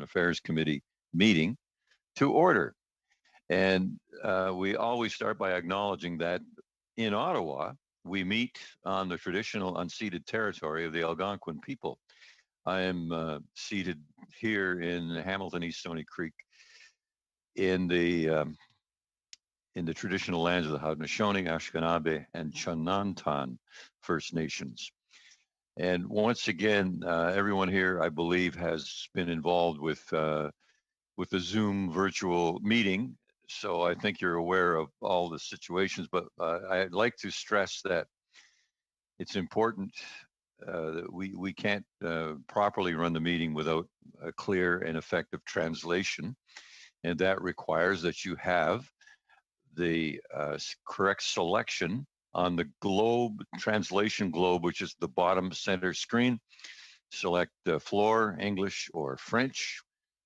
Affairs Committee meeting to order. And we always start by acknowledging that in Ottawa, we meet on the traditional unceded territory of the Algonquin people. I am seated here in Hamilton East Stony Creek in the traditional lands of the Haudenosaunee, Anishinaabe, and Chinantan First Nations. And once again, everyone here, I believe, has been involved with the Zoom virtual meeting. So I think you're aware of all the situations, but I'd like to stress that it's important that we can't properly run the meeting without a clear and effective translation. And that requires that you have the correct selection on the globe, translation globe, which is the bottom center screen. Select floor, English, or French.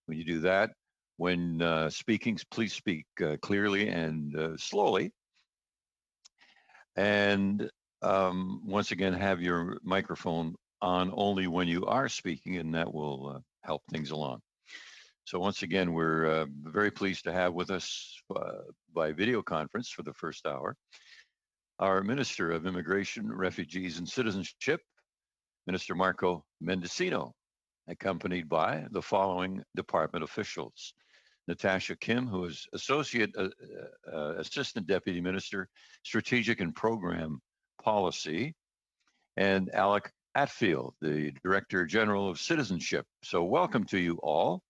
When you do that, when speaking, please speak clearly and slowly. And once again, have your microphone on only when you are speaking, and that will help things along. So once again, we're very pleased to have with us by video conference for the first hour our Minister of Immigration, Refugees, and Citizenship, Minister Marco Mendicino, accompanied by the following department officials: Natasha Kim, who is Assistant Deputy Minister, Strategic and Program Policy, and Alec Atfield, the Director General of Citizenship. So welcome to you all.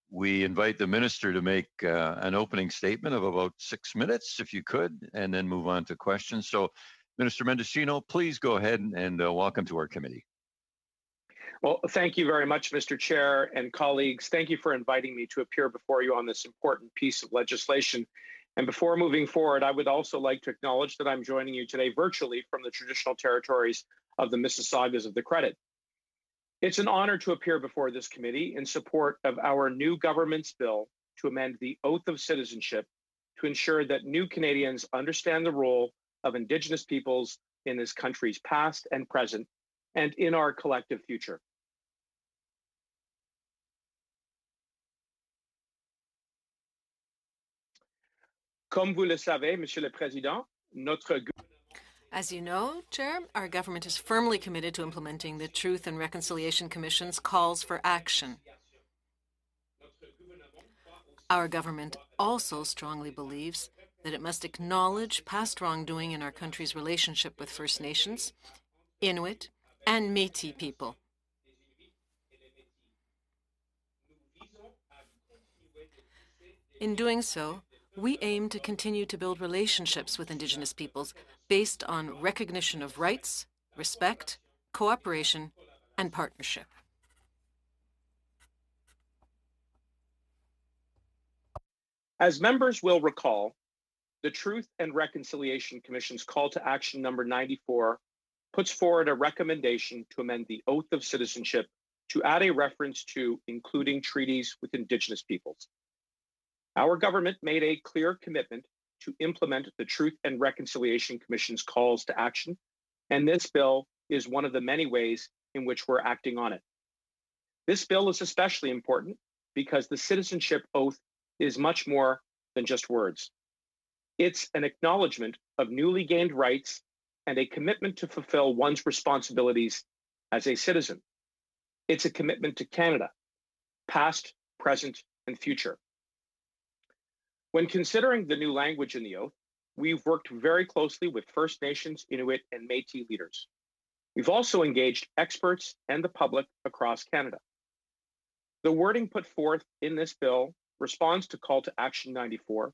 We invite the Minister to make an opening statement of about 6 minutes, if you could, and then move on to questions. So Minister Mendicino, please go ahead and welcome to our committee. Well, thank you very much, Mr. Chair and colleagues. Thank you for inviting me to appear before you on this important piece of legislation. And before moving forward, I would also like to acknowledge that I'm joining you today virtually from the traditional territories of the Mississaugas of the Credit. It's an honor to appear before this committee in support of our new government's bill to amend the Oath of Citizenship to ensure that new Canadians understand the role of Indigenous peoples in this country's past and present, and in our collective future. Comme vous le savez, Monsieur le Président, notre As you know, Chair, our government is firmly committed to implementing the Truth and Reconciliation Commission's calls for action. Our government also strongly believes that it must acknowledge past wrongdoing in our country's relationship with First Nations, Inuit, and Métis people. In doing so, we aim to continue to build relationships with Indigenous peoples based on recognition of rights, respect, cooperation, and partnership. As members will recall, the Truth and Reconciliation Commission's Call to Action number 94 puts forward a recommendation to amend the Oath of Citizenship to add a reference to including treaties with Indigenous peoples. Our government made a clear commitment to implement the Truth and Reconciliation Commission's calls to action, and this bill is one of the many ways in which we're acting on it. This bill is especially important because the citizenship oath is much more than just words. It's an acknowledgement of newly gained rights and a commitment to fulfill one's responsibilities as a citizen. It's a commitment to Canada, past, present, and future. When considering the new language in the oath, we've worked very closely with First Nations, Inuit, and Métis leaders. We've also engaged experts and the public across Canada. The wording put forth in this bill responds to Call to Action 94,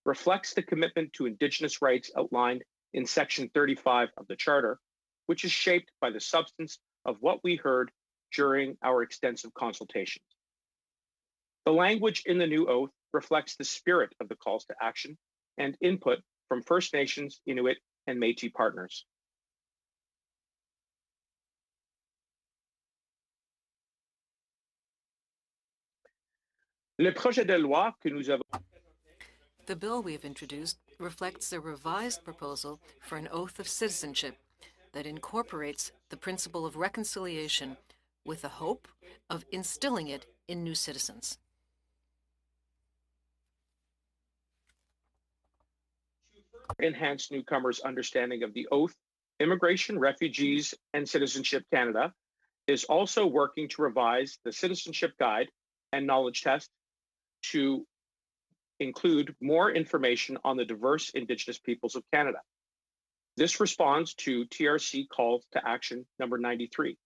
reflects the commitment to Indigenous rights outlined in Section 35 of the Charter, which is shaped by the substance of what we heard during our extensive consultations. The language in the new oath reflects the spirit of the calls to action and input from First Nations, Inuit, and Métis partners. Le projet de loi que nous avons The bill we have introduced reflects a revised proposal for an oath of citizenship that incorporates the principle of reconciliation with the hope of instilling it in new citizens. Enhance newcomers' understanding of the oath, Immigration, Refugees, and Citizenship Canada is also working to revise the Citizenship Guide and Knowledge Test to include more information on the diverse Indigenous peoples of Canada. This responds to TRC Call to Action number 93.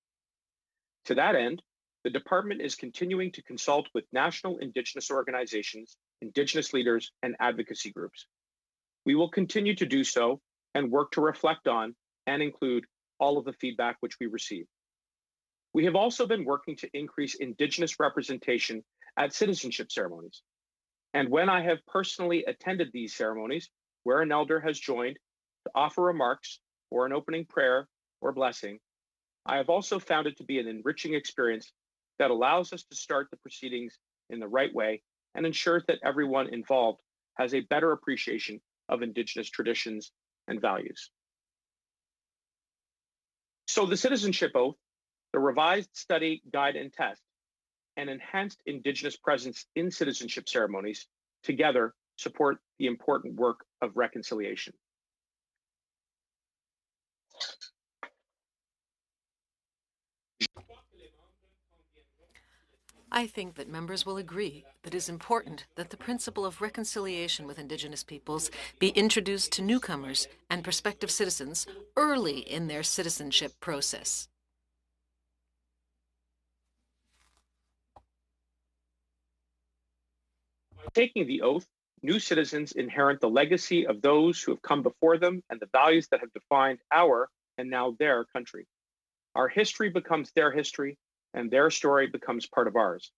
To that end, the department is continuing to consult with national Indigenous organizations, Indigenous leaders, and advocacy groups. We will continue to do so and work to reflect on and include all of the feedback which we receive. We have also been working to increase Indigenous representation at citizenship ceremonies. And when I have personally attended these ceremonies, where an elder has joined to offer remarks or an opening prayer or blessing, I have also found it to be an enriching experience that allows us to start the proceedings in the right way and ensures that everyone involved has a better appreciation of Indigenous traditions and values. So the Citizenship Oath, the revised study, guide, and test, and enhanced Indigenous presence in citizenship ceremonies together support the important work of reconciliation. I think that members will agree that it is important that the principle of reconciliation with Indigenous peoples be introduced to newcomers and prospective citizens early in their citizenship process. Taking the oath, new citizens inherit the legacy of those who have come before them and the values that have defined our and now their country. Our history becomes their history, and their story becomes part of ours.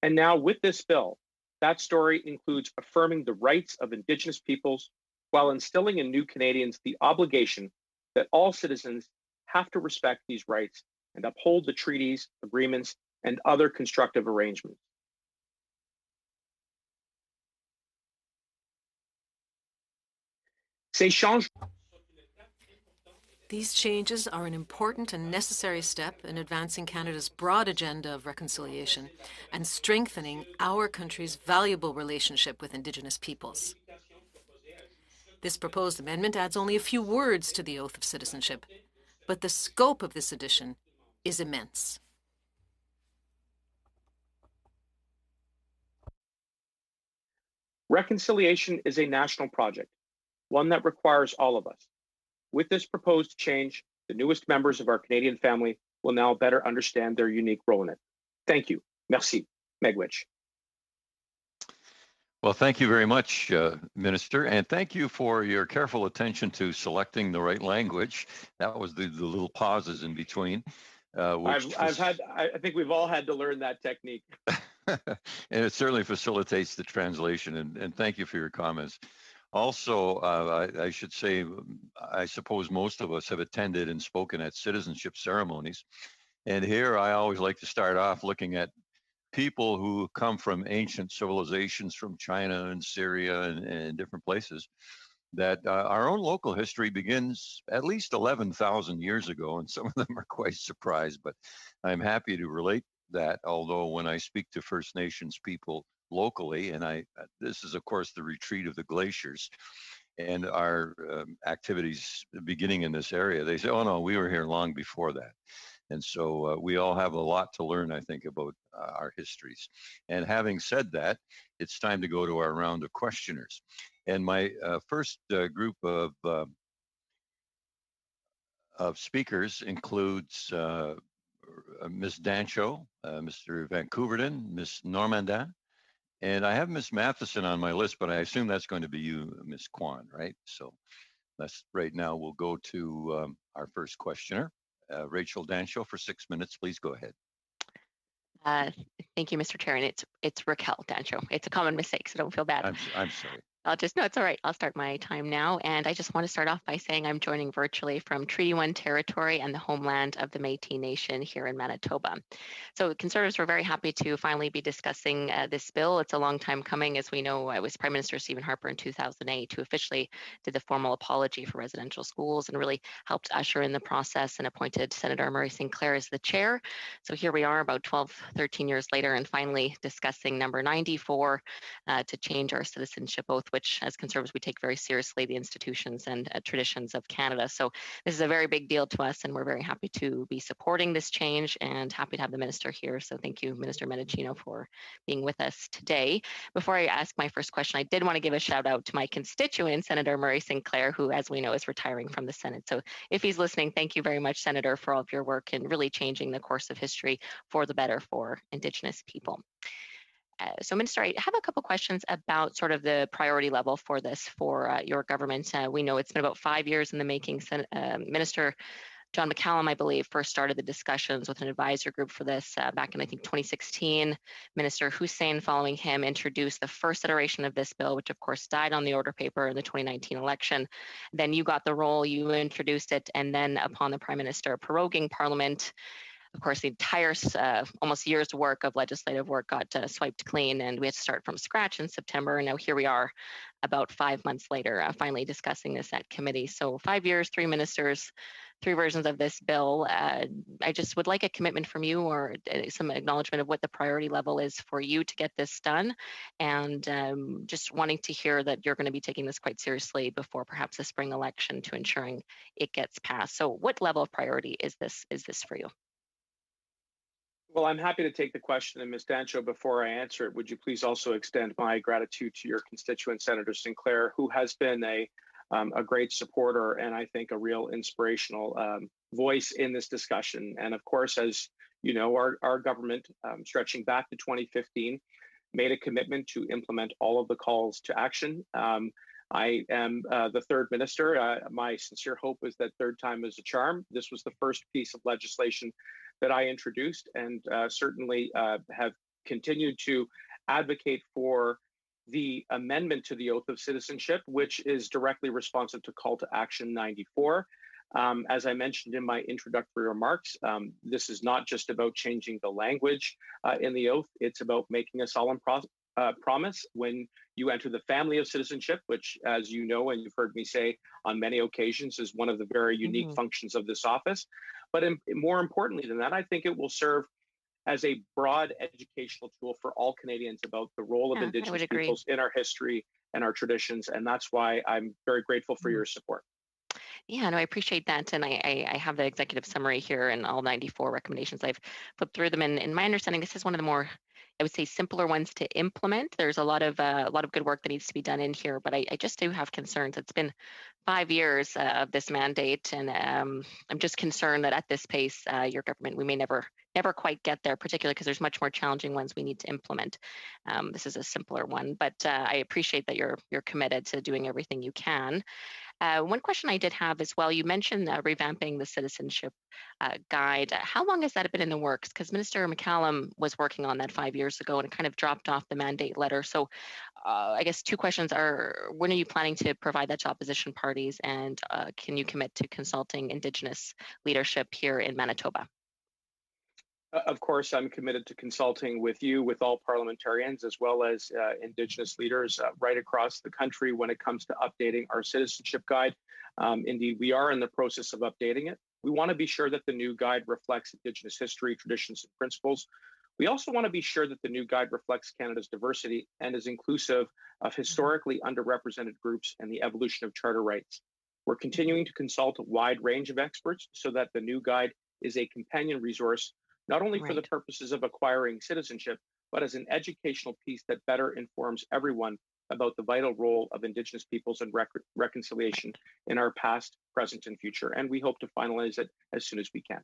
And now, with this bill, that story includes affirming the rights of Indigenous peoples while instilling in new Canadians the obligation that all citizens have to respect these rights and uphold the treaties, agreements, and other constructive arrangements. These changes are an important and necessary step in advancing Canada's broad agenda of reconciliation and strengthening our country's valuable relationship with Indigenous peoples. This proposed amendment adds only a few words to the Oath of Citizenship, but the scope of this addition is immense. Reconciliation is a national project, one that requires all of us. With this proposed change, the newest members of our Canadian family will now better understand their unique role in it. Thank you. Merci. Megwich. Well, thank you very much, Minister, and thank you for your careful attention to selecting the right language. That was the little pauses in between. I think we've all had to learn that technique. And it certainly facilitates the translation, and thank you for your comments. Also, I should say, I suppose most of us have attended and spoken at citizenship ceremonies. And here I always like to start off looking at people who come from ancient civilizations from China and Syria and different places, that our own local history begins at least 11,000 years ago, and some of them are quite surprised, but I'm happy to relate that, although when I speak to First Nations people locally, and this is of course the retreat of the glaciers and our activities beginning in this area, they say, oh no, we were here long before that. And so we all have a lot to learn, I think, about our histories. And having said that, it's time to go to our round of questioners. And my first group of speakers includes Ms. Dancho, Mr. Vancouverton, Ms. Normandin, and I have Ms. Matheson on my list, but I assume that's going to be you, Ms. Kwan, right? So that's right now. We'll go to our first questioner, Rachel Dancho, for 6 minutes. Please go ahead. Thank you, Mr. Chair. And it's Raquel Dancho. It's a common mistake, so don't feel bad. I'm sorry. No, it's all right. I'll start my time now. And I just want to start off by saying I'm joining virtually from Treaty 1 territory and the homeland of the Métis Nation here in Manitoba. So Conservatives were very happy to finally be discussing this bill. It's a long time coming. As we know, it was Prime Minister Stephen Harper in 2008 who officially did the formal apology for residential schools and really helped usher in the process and appointed Senator Murray Sinclair as the chair. So here we are about 12, 13 years later and finally discussing number 94 to change our citizenship oath, which as Conservatives we take very seriously the institutions and traditions of Canada. So this is a very big deal to us and we're very happy to be supporting this change and happy to have the Minister here. So thank you, Minister Mendicino, for being with us today. Before I ask my first question, I did want to give a shout out to my constituent, Senator Murray Sinclair, who as we know is retiring from the Senate. So if he's listening, thank you very much, Senator, for all of your work in really changing the course of history for the better for Indigenous people. So Minister, I have a couple questions about sort of the priority level for this for your government. We know it's been about 5 years in the making. Minister John McCallum, I believe, first started the discussions with an advisor group for this back in, I think, 2016. Minister Hussein, following him, introduced the first iteration of this bill, which of course died on the order paper in the 2019 election. Then you got the role, you introduced it, and then upon the Prime Minister proroguing Parliament, of course, the entire almost year's work of legislative work got swiped clean, and we had to start from scratch in September. And now here we are, about 5 months later, finally discussing this at committee. So 5 years, 3 ministers, 3 versions of this bill. I just would like a commitment from you or some acknowledgement of what the priority level is for you to get this done, and just wanting to hear that you're going to be taking this quite seriously before perhaps the spring election to ensuring it gets passed. So what level of priority is this for you? Well, I'm happy to take the question. And Ms. Dancho, before I answer it, would you please also extend my gratitude to your constituent, Senator Sinclair, who has been a great supporter and I think a real inspirational voice in this discussion. And of course, as you know, our government, stretching back to 2015, made a commitment to implement all of the calls to action. I am the third minister. My sincere hope is that third time is a charm. This was the first piece of legislation that I introduced and certainly have continued to advocate for the amendment to the Oath of Citizenship, which is directly responsive to Call to Action 94. As I mentioned in my introductory remarks, this is not just about changing the language in the oath, it's about making a solemn promise when you enter the family of citizenship, which, as you know, and you've heard me say on many occasions, is one of the very unique functions of this office. But more importantly than that, I think it will serve as a broad educational tool for all Canadians about the role of Indigenous peoples in our history and our traditions. And that's why I'm very grateful for your support. Yeah, no, I appreciate that. And I have the executive summary here and all 94 recommendations. I've flipped through them. And in my understanding, this is one of the more, I would say, simpler ones to implement. There's a lot of good work that needs to be done in here, but I just do have concerns. It's been 5 years of this mandate, and I'm just concerned that at this pace, your government, we may never quite get there, particularly because there's much more challenging ones we need to implement. This is a simpler one, but I appreciate that you're committed to doing everything you can. One question I did have as well, you mentioned revamping the citizenship guide. How long has that been in the works? Because Minister McCallum was working on that 5 years ago and it kind of dropped off the mandate letter. So I guess 2 questions are, when are you planning to provide that to opposition parties, and can you commit to consulting Indigenous leadership here in Manitoba? Of course, I'm committed to consulting with you, with all parliamentarians, as well as Indigenous leaders right across the country when it comes to updating our citizenship guide. Indeed, we are in the process of updating it. We want to be sure that the new guide reflects Indigenous history, traditions, and principles. We also want to be sure that the new guide reflects Canada's diversity and is inclusive of historically underrepresented groups and the evolution of charter rights. We're continuing to consult a wide range of experts so that the new guide is a companion resource not only for the purposes of acquiring citizenship, but as an educational piece that better informs everyone about the vital role of Indigenous peoples and reconciliation in our past, present, and future. And we hope to finalize it as soon as we can.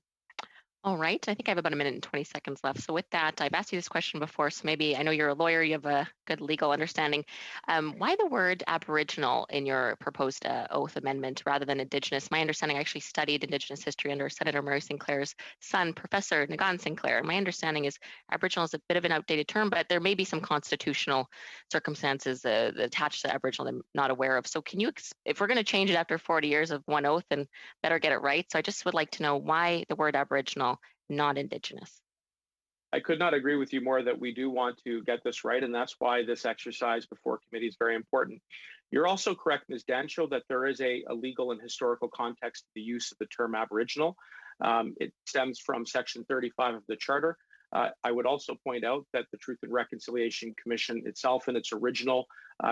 All right, I think I have about a minute and 20 seconds left. So with that, I've asked you this question before, so maybe I know you're a lawyer, you have a good legal understanding. Why the word Aboriginal in your proposed oath amendment rather than Indigenous? My understanding, I actually studied Indigenous history under Senator Murray Sinclair's son, Professor Nagan Sinclair. My understanding is Aboriginal is a bit of an outdated term, but there may be some constitutional circumstances attached to Aboriginal that I'm not aware of. So can you, if we're going to change it after 40 years of one oath, then better get it right. So I just would like to know why the word Aboriginal, not Indigenous. I could not agree with you more that we do want to get this right, and that's why this exercise before committee is very important. You're also correct, Ms. Dancho, that there is a legal and historical context to the use of the term Aboriginal. It stems from Section 35 of the Charter. I would also point out that the Truth and Reconciliation Commission itself, in its original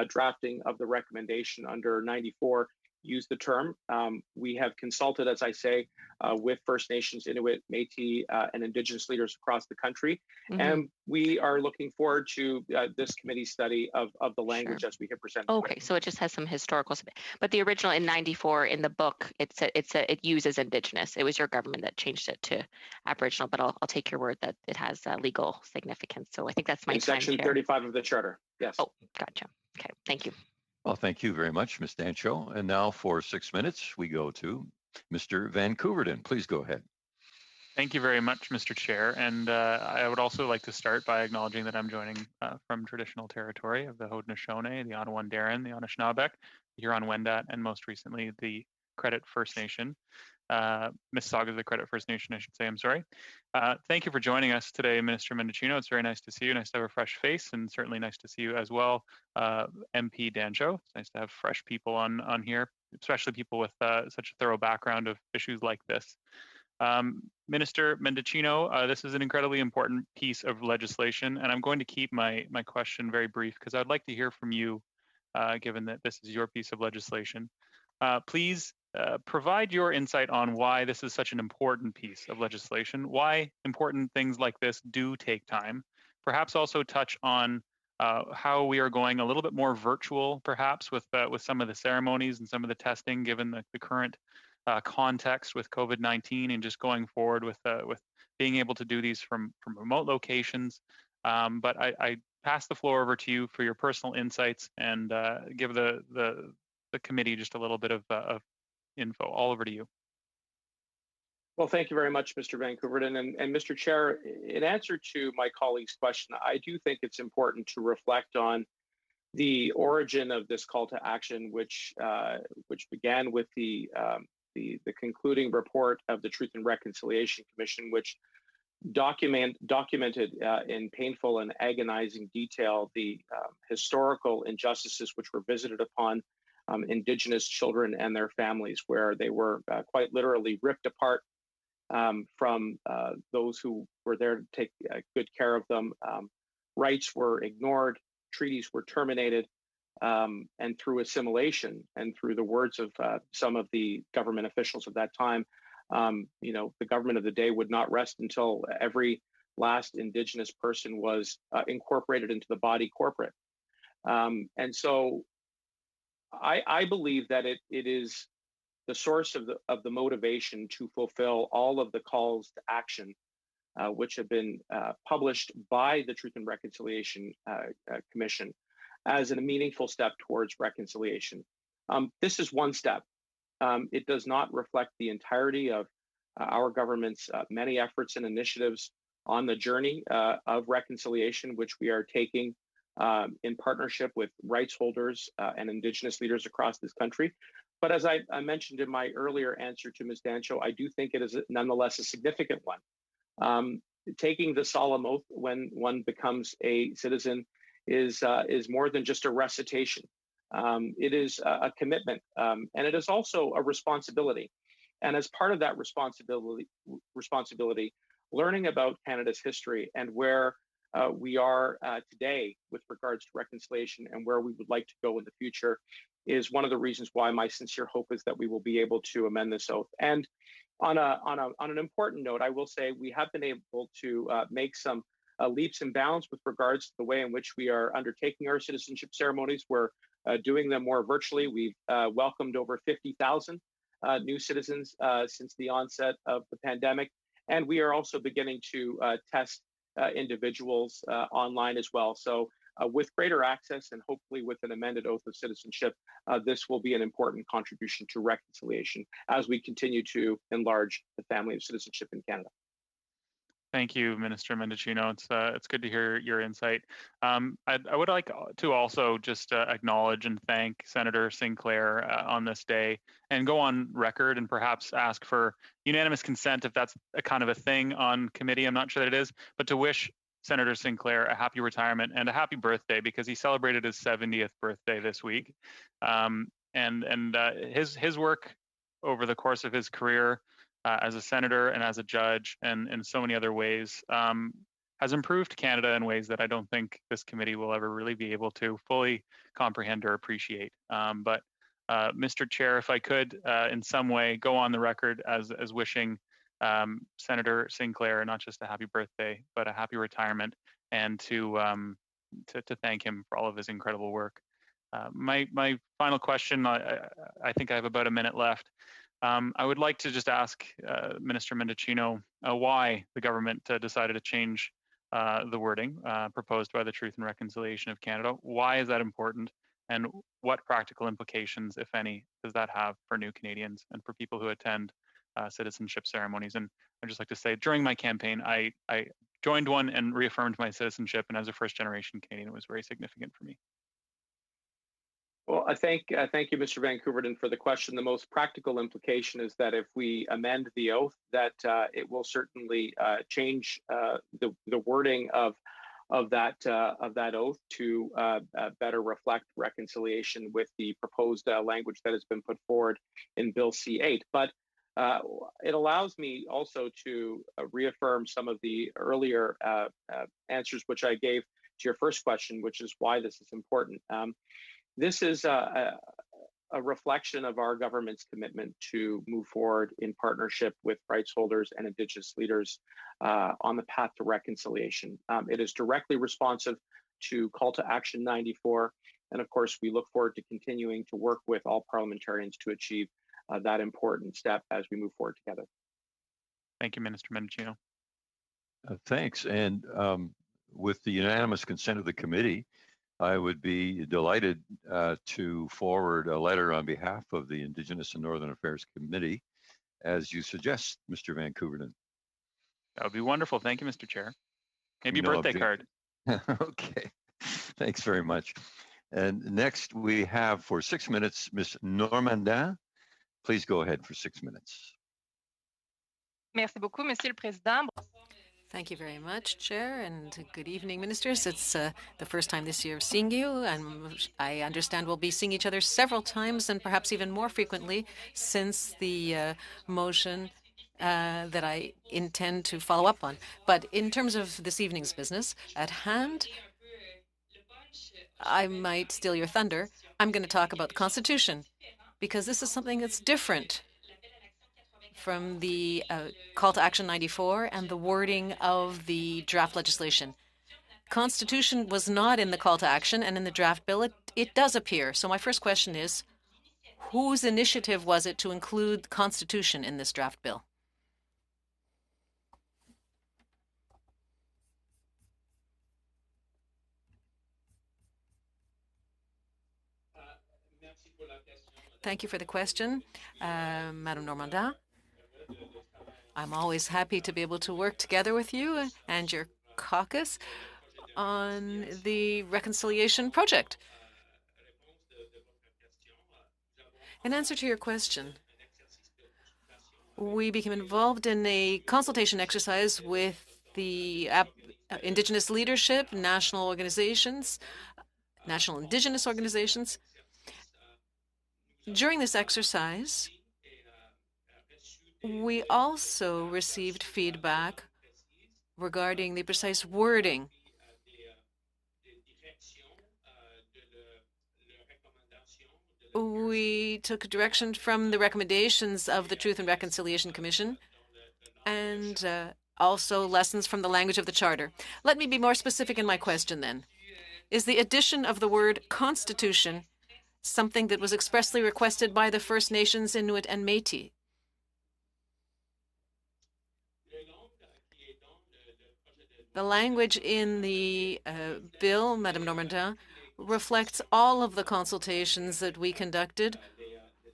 drafting of the recommendation under 94, use the term. We have consulted, as I say, with First Nations, Inuit, Métis, and Indigenous leaders across the country. Mm-hmm. And we are looking forward to this committee study of the language as we have presented. Okay, so it just has some historical, but the original in 94 in the book, it uses Indigenous. It was your government that changed it to Aboriginal, but I'll take your word that it has legal significance. So I think that's my in time. Section 35 of the Charter, yes. Oh, gotcha. Okay, thank you. Well, thank you very much, Ms. Dancho. And now for 6 minutes, we go to Mr. Van Couverden. Please go ahead. Thank you very much, Mr. Chair. And I would also like to start by acknowledging that I'm joining from traditional territory of the Haudenosaunee, the Ottawa-Darren, the Anishinaabeg, the Huron-Wendat, and most recently the Credit First Nation. Mississauga, the Credit First Nation, I should say, I'm sorry. Thank you for joining us today, Minister Mendicino. It's very nice to see you. Nice to have a fresh face, and certainly nice to see you as well, MP Dancho. It's nice to have fresh people on here, especially people with such a thorough background of issues like this. Minister Mendicino, this is an incredibly important piece of legislation, and I'm going to keep my question very brief because I'd like to hear from you, given that this is your piece of legislation. Please provide your insight on why this is such an important piece of legislation, why important things like this do take time. Perhaps also touch on how we are going a little bit more virtual, perhaps, with some of the ceremonies and some of the testing, given the current context with COVID-19, and just going forward with being able to do these from remote locations. But I pass the floor over to you for your personal insights and give the committee just a little bit of info. All over to you. Well, thank you very much, Mr. Van Couverden. And Mr. Chair, in answer to my colleague's question, I do think it's important to reflect on the origin of this call to action, which began with the concluding report of the Truth and Reconciliation Commission, which documented in painful and agonizing detail the historical injustices which were visited upon Indigenous children and their families, where they were quite literally ripped apart from those who were there to take good care of them. Rights were ignored, treaties were terminated, and through assimilation and through the words of some of the government officials of that time, the government of the day would not rest until every last Indigenous person was incorporated into the body corporate. And so I believe that it is the source of the motivation to fulfill all of the calls to action which have been published by the Truth and Reconciliation Commission as a meaningful step towards reconciliation. This is one step. It does not reflect the entirety of our government's many efforts and initiatives on the journey of reconciliation, which we are taking in partnership with rights holders and Indigenous leaders across this country. But as I mentioned in my earlier answer to Ms. Dancho, I do think it is nonetheless a significant one. Taking the solemn oath when one becomes a citizen is more than just a recitation. It is a commitment, and it is also a responsibility. And as part of that responsibility, learning about Canada's history and where we are today with regards to reconciliation and where we would like to go in the future is one of the reasons why my sincere hope is that we will be able to amend this oath. And on an important note, I will say we have been able to make some leaps and bounds with regards to the way in which we are undertaking our citizenship ceremonies. We're doing them more virtually. We've welcomed over 50,000 new citizens since the onset of the pandemic. And we are also beginning to test individuals online as well. So with greater access and hopefully with an amended oath of citizenship, this will be an important contribution to reconciliation as we continue to enlarge the family of citizenship in Canada. Thank you, Minister Mendicino. It's good to hear your insight. I would like to also just acknowledge and thank Senator Sinclair on this day, and go on record and perhaps ask for unanimous consent if that's a kind of a thing on committee. I'm not sure that it is, but to wish Senator Sinclair a happy retirement and a happy birthday, because he celebrated his 70th birthday this week. His work over the course of his career as a senator and as a judge and in so many other ways has improved Canada in ways that I don't think this committee will ever really be able to fully comprehend or appreciate. But Mr. Chair, if I could in some way go on the record as wishing Senator Sinclair not just a happy birthday, but a happy retirement, and to thank him for all of his incredible work. My final question, I think I have about a minute left. I would like to just ask Minister Mendicino why the government decided to change the wording proposed by the Truth and Reconciliation of Canada. Why is that important? And what practical implications, if any, does that have for new Canadians and for people who attend citizenship ceremonies? And I'd just like to say, during my campaign, I joined one and reaffirmed my citizenship. And as a first-generation Canadian, it was very significant for me. Well, I thank you, Mr. Van Koeverden, for the question. The most practical implication is that if we amend the oath, that it will certainly change the wording of that oath to better reflect reconciliation with the proposed language that has been put forward in Bill C-8. But it allows me also to reaffirm some of the earlier answers which I gave to your first question, which is why this is important. This is a reflection of our government's commitment to move forward in partnership with rights holders and Indigenous leaders on the path to reconciliation. It is directly responsive to Call to Action 94. And of course, we look forward to continuing to work with all parliamentarians to achieve that important step as we move forward together. Thank you, Minister Mendicino. Thanks. And with the unanimous consent of the committee, I would be delighted to forward a letter on behalf of the Indigenous and Northern Affairs Committee, as you suggest, Mr. Van Koeverden. That would be wonderful. Thank you, Mr. Chair. Maybe a birthday card. Okay. Thanks very much. And next we have for 6 minutes, Ms. Normandin. Please go ahead for 6 minutes. Merci beaucoup, Monsieur le Président. Thank you very much, Chair, and good evening, Ministers. It's the first time this year seeing you, and I understand we'll be seeing each other several times and perhaps even more frequently since the motion that I intend to follow up on. But in terms of this evening's business at hand, I might steal your thunder. I'm going to talk about the Constitution, because this is something that's different from the Call to Action 94 and the wording of the draft legislation. Constitution was not in the Call to Action, and in the draft bill it does appear. So my first question is, whose initiative was it to include Constitution in this draft bill? Thank you for the question, Madame Normandin. I'm always happy to be able to work together with you and your caucus on the reconciliation project. In answer to your question, we became involved in a consultation exercise with the Indigenous leadership, national organizations, national Indigenous organizations. During this exercise, we also received feedback regarding the precise wording. We took direction from the recommendations of the Truth and Reconciliation Commission and also lessons from the language of the Charter. Let me be more specific in my question then. Is the addition of the word Constitution something that was expressly requested by the First Nations, Inuit, and Métis? The language in the bill, Madame Normandin, reflects all of the consultations that we conducted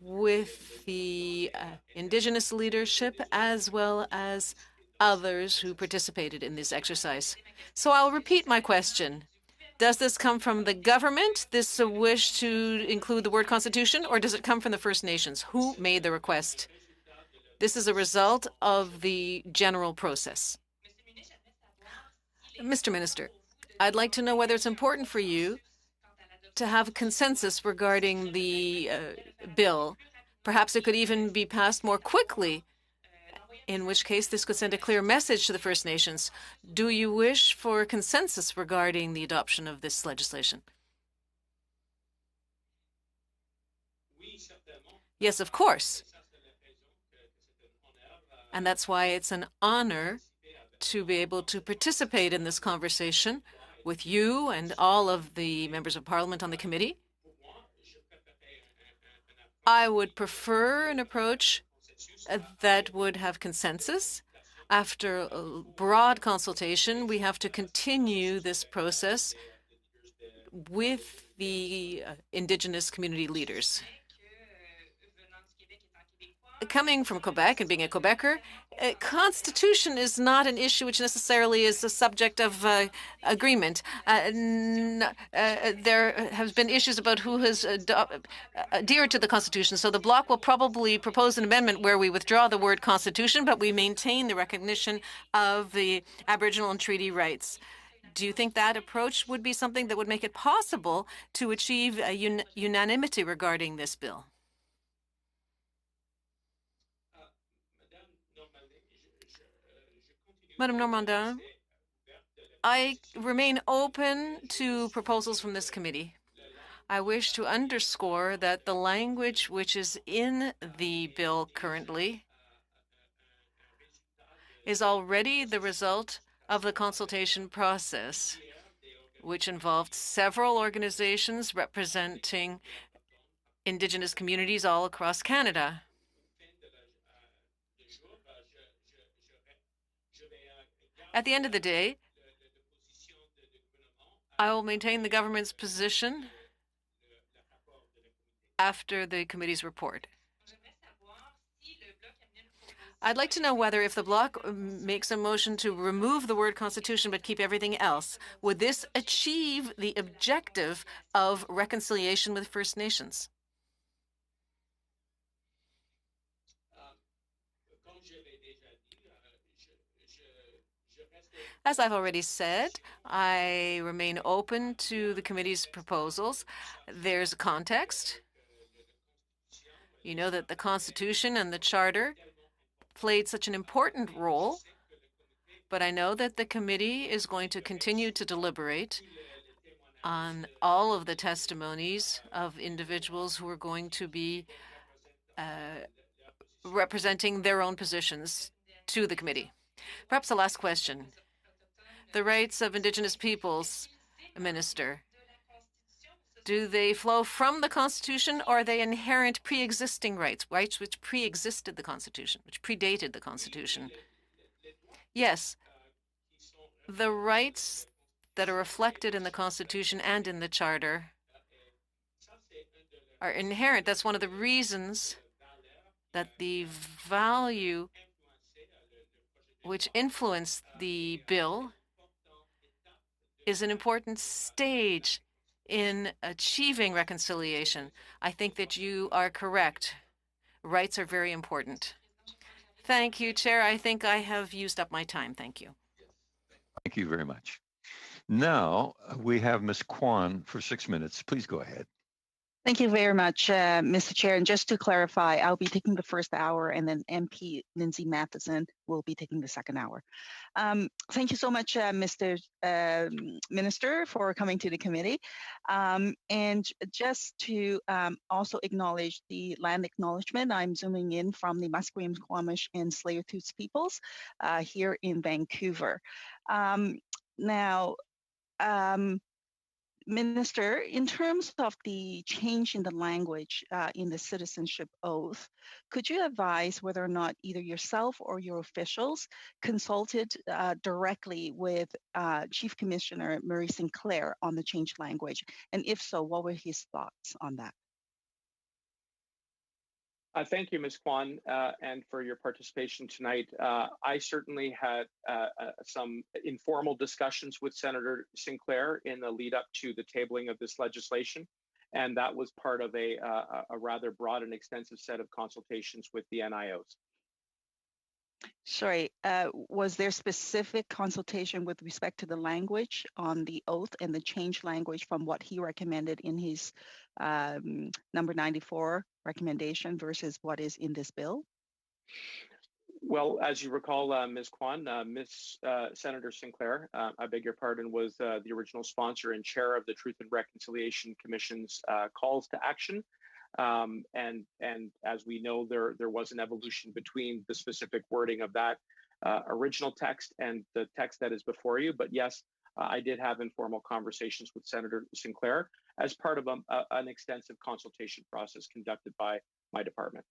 with the Indigenous leadership as well as others who participated in this exercise. So I'll repeat my question. Does this come from the government, this wish to include the word constitution, or does it come from the First Nations? Who made the request? This is a result of the general process. Mr. Minister, I'd like to know whether it's important for you to have a consensus regarding the bill. Perhaps it could even be passed more quickly, in which case this could send a clear message to the First Nations. Do you wish for consensus regarding the adoption of this legislation? Yes, of course. And that's why it's an honor to be able to participate in this conversation with you and all of the members of Parliament on the committee. I would prefer an approach that would have consensus. After a broad consultation, we have to continue this process with the Indigenous community leaders. Coming from Quebec and being a Quebecer, constitution is not an issue which necessarily is a subject of agreement. There have been issues about who has adhered to the constitution. So the Bloc will probably propose an amendment where we withdraw the word constitution, but we maintain the recognition of the Aboriginal and treaty rights. Do you think that approach would be something that would make it possible to achieve unanimity regarding this bill? Madame Normandin, I remain open to proposals from this committee. I wish to underscore that the language which is in the bill currently is already the result of the consultation process, which involved several organizations representing Indigenous communities all across Canada. At the end of the day, I will maintain the government's position after the committee's report. I'd like to know whether if the Bloc makes a motion to remove the word constitution but keep everything else, would this achieve the objective of reconciliation with First Nations? As I've already said, I remain open to the committee's proposals. There's a context. You know that the Constitution and the Charter played such an important role, but I know that the committee is going to continue to deliberate on all of the testimonies of individuals who are going to be representing their own positions to the committee. Perhaps the last question. The rights of Indigenous peoples, Minister, do they flow from the Constitution, or are they inherent pre-existing rights, rights which pre-existed the Constitution, which predated the Constitution? Yes, the rights that are reflected in the Constitution and in the Charter are inherent. That's one of the reasons that the value which influenced the bill is an important stage in achieving reconciliation. I think that you are correct. Rights are very important. Thank you, Chair. I think I have used up my time. Thank you. Thank you very much. Now we have Ms. Kwan for 6 minutes. Please go ahead. Thank you very much, Mr. Chair. And just to clarify, I'll be taking the first hour, and then MP Lindsay Matheson will be taking the second hour. Thank you so much, Mr. Minister, for coming to the committee. And just to also acknowledge the land acknowledgement, I'm zooming in from the Musqueam, Squamish, and Tsleil-Waututh peoples here in Vancouver. Minister, in terms of the change in the language in the citizenship oath, could you advise whether or not either yourself or your officials consulted directly with Chief Commissioner Murray Sinclair on the changed language? And if so, what were his thoughts on that? Thank you, Ms. Kwan, and for your participation tonight. I certainly had some informal discussions with Senator Sinclair in the lead up to the tabling of this legislation, and that was part of a rather broad and extensive set of consultations with the NIOs. Sorry, was there specific consultation with respect to the language on the oath and the change language from what he recommended in his number 94 recommendation versus what is in this bill? Well, as you recall, Ms. Kwan, Senator Sinclair, I beg your pardon, was the original sponsor and chair of the Truth and Reconciliation Commission's calls to action. And as we know, there was an evolution between the specific wording of that original text and the text that is before you. But yes, I did have informal conversations with Senator Sinclair as part of an extensive consultation process conducted by my department.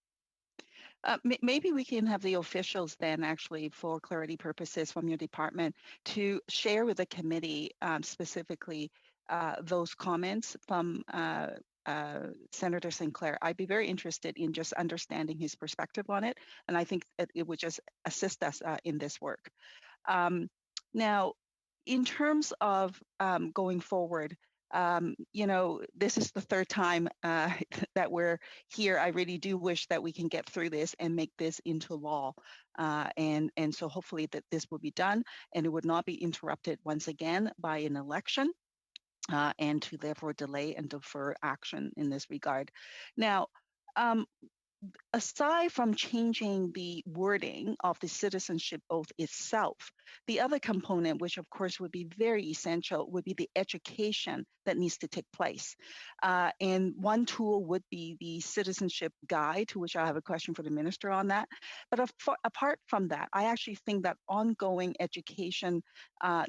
Maybe we can have the officials then, actually, for clarity purposes from your department, to share with the committee specifically those comments from Senator Sinclair. I'd be very interested in just understanding his perspective on it, and I think it would just assist us in this work. Now, in terms of going forward, you know, this is the third time that we're here. I really do wish that we can get through this and make this into law. And so hopefully that this will be done and it would not be interrupted once again by an election. And to therefore delay and defer action in this regard. Now, aside from changing the wording of the citizenship oath itself, the other component, which of course would be very essential, would be the education that needs to take place. And one tool would be the citizenship guide, to which I have a question for the minister on that. But apart from that, I actually think that ongoing education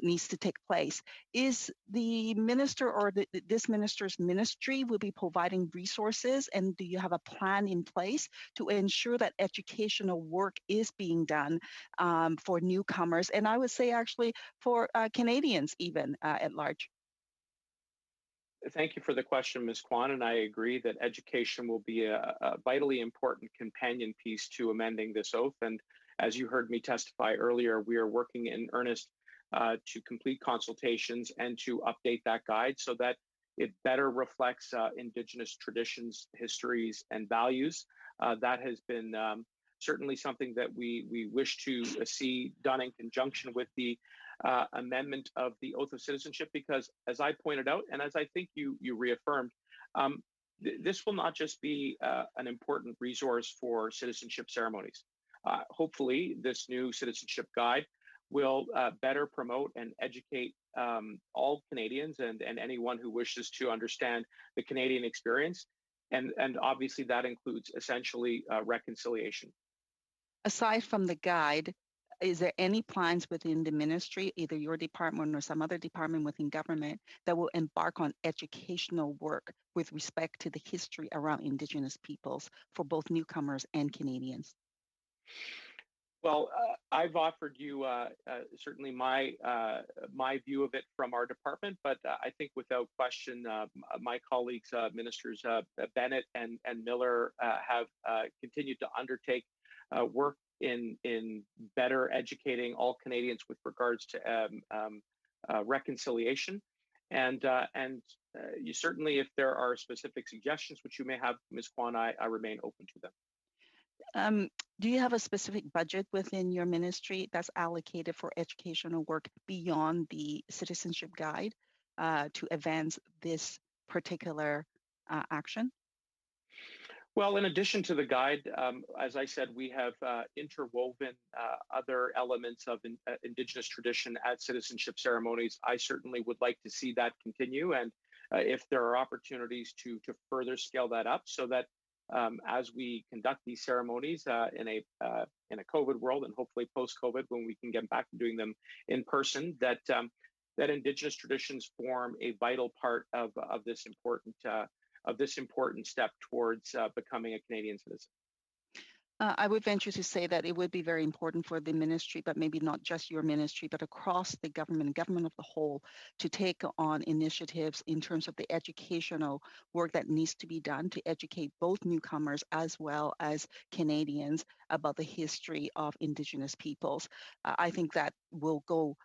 needs to take place. Is the minister or this minister's ministry will be providing resources, and do you have a plan in place to ensure that educational work is being done for newcomers, and I would say actually for Canadians even at large? Thank you for the question, Ms. Kwan, and I agree that education will be a vitally important companion piece to amending this oath. And as you heard me testify earlier, we are working in earnest to complete consultations and to update that guide so that it better reflects Indigenous traditions, histories, and values. That has been certainly something that we wish to see done in conjunction with the amendment of the Oath of Citizenship, because as I pointed out, and as I think you reaffirmed, this will not just be an important resource for citizenship ceremonies. Hopefully, this new citizenship guide will better promote and educate all Canadians and anyone who wishes to understand the Canadian experience. And obviously that includes essentially reconciliation. Aside from the guide, is there any plans within the ministry, either your department or some other department within government, that will embark on educational work with respect to the history around Indigenous peoples for both newcomers and Canadians? Well, I've offered you certainly my view of it from our department, but I think without question, my colleagues, Ministers Bennett and Miller, have continued to undertake work in better educating all Canadians with regards to reconciliation. And you certainly, if there are specific suggestions which you may have, Ms. Kwan, I remain open to them. Do you have a specific budget within your ministry that's allocated for educational work beyond the citizenship guide to advance this particular action? Well, in addition to the guide, as I said, we have interwoven other elements of Indigenous tradition at citizenship ceremonies. I certainly would like to see that continue, and if there are opportunities to further scale that up, so that as we conduct these ceremonies in a COVID world, and hopefully post-COVID, when we can get back to doing them in person, that that Indigenous traditions form a vital part of this important step towards becoming a Canadian citizen. I would venture to say that it would be very important for the ministry, but maybe not just your ministry, but across the government of the whole, to take on initiatives in terms of the educational work that needs to be done to educate both newcomers as well as Canadians about the history of Indigenous peoples. I think that will go,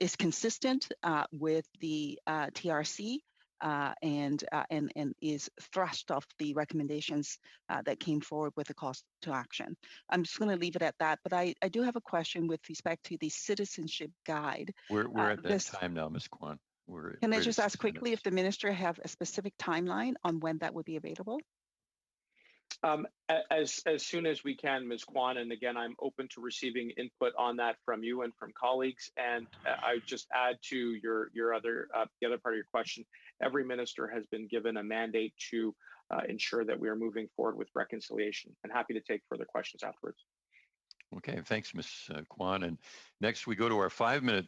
is consistent with the TRC. And is thrust of the recommendations that came forward with the call to action. I'm just going to leave it at that, but I do have a question with respect to the citizenship guide. We're at that time now, Ms. Kwan. Can I just ask quickly if the minister have a specific timeline on when that would be available? As soon as we can, Ms. Kwan, and again, I'm open to receiving input on that from you and from colleagues. And I just add to your other the other part of your question. Every minister has been given a mandate to ensure that we are moving forward with reconciliation. And happy to take further questions afterwards. Okay, thanks, Ms. Kwan. And next, we go to our 5-minute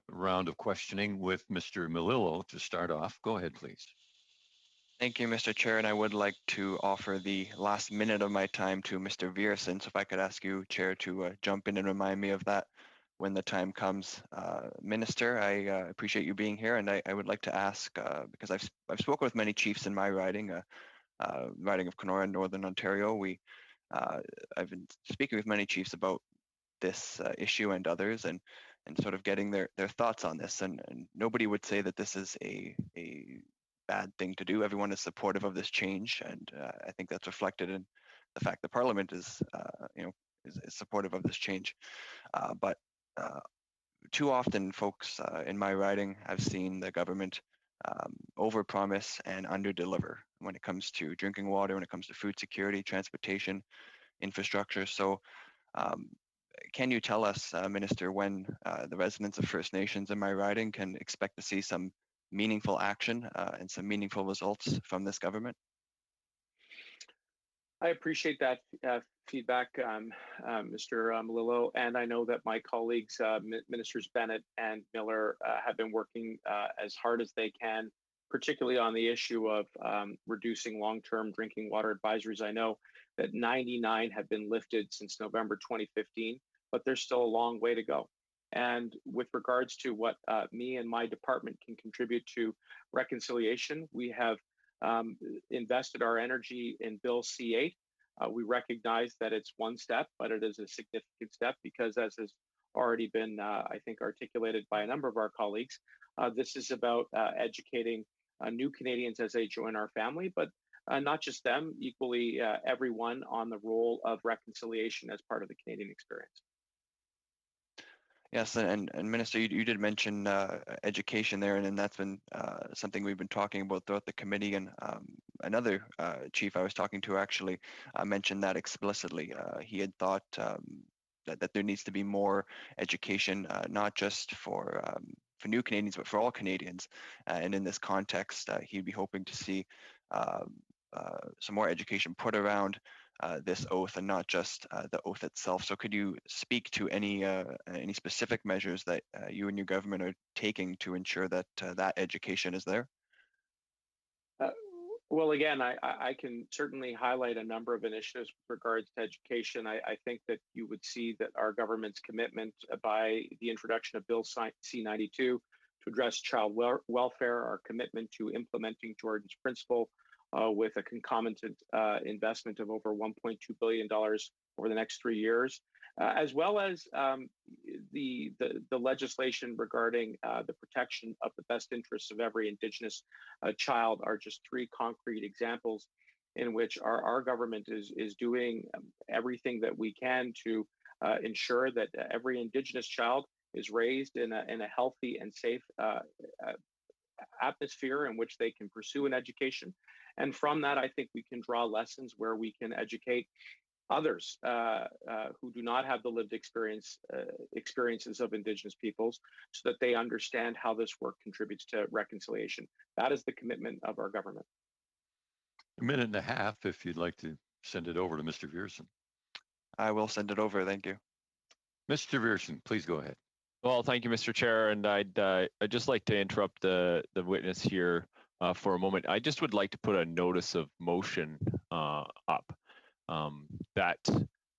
round of questioning with Mr. Melillo to start off. Go ahead, please. Thank you, Mr. Chair, and I would like to offer the last minute of my time to Mr. Viersen. So if I could ask you, Chair, to jump in and remind me of that when the time comes. Minister, I appreciate you being here, and I would like to ask, because I've spoken with many chiefs in my riding, riding of Kenora in Northern Ontario. I've been speaking with many chiefs about this issue and others, and sort of getting their thoughts on this. And nobody would say that this is a bad thing to do. Everyone is supportive of this change, and I think that's reflected in the fact that Parliament is supportive of this change. But too often, folks in my riding, I've seen the government overpromise and underdeliver when it comes to drinking water, when it comes to food security, transportation, infrastructure. So can you tell us, Minister, when the residents of First Nations in my riding can expect to see some meaningful action and some meaningful results from this government? I appreciate that feedback, Mr. Melillo, and I know that my colleagues, Ministers Bennett and Miller, have been working as hard as they can, particularly on the issue of reducing long-term drinking water advisories. I know that 99 have been lifted since November 2015, but there's still a long way to go. And with regards to what me and my department can contribute to reconciliation, we have invested our energy in Bill C-8. We recognize that it's one step, but it is a significant step because, as has already been, I think, articulated by a number of our colleagues, this is about educating new Canadians as they join our family, but not just them, equally everyone on the role of reconciliation as part of the Canadian experience. Yes, and Minister, you did mention education there, and that's been something we've been talking about throughout the committee. And another chief I was talking to actually mentioned that explicitly. He had thought that there needs to be more education, not just for new Canadians, but for all Canadians. And in this context, he'd be hoping to see some more education put around this oath and not just the oath itself. So could you speak to any specific measures that you and your government are taking to ensure that that education is there? Well, again, I can certainly highlight a number of initiatives with regards to education. I think that you would see that our government's commitment by the introduction of Bill C-92 to address child welfare, our commitment to implementing Jordan's Principle, with a concomitant investment of over $1.2 billion over the next 3 years, as well as the legislation regarding the protection of the best interests of every Indigenous child are just three concrete examples in which our government is doing everything that we can to ensure that every Indigenous child is raised in a healthy and safe atmosphere in which they can pursue an education. And from that, I think we can draw lessons where we can educate others who do not have the lived experiences of Indigenous peoples, so that they understand how this work contributes to reconciliation. That is the commitment of our government. A minute and a half, if you'd like to send it over to Mr. Viersen. I will send it over. Thank you. Mr. Viersen, please go ahead. Well, thank you, Mr. Chair, and I'd just like to interrupt the witness here for a moment. I just would like to put a notice of motion up that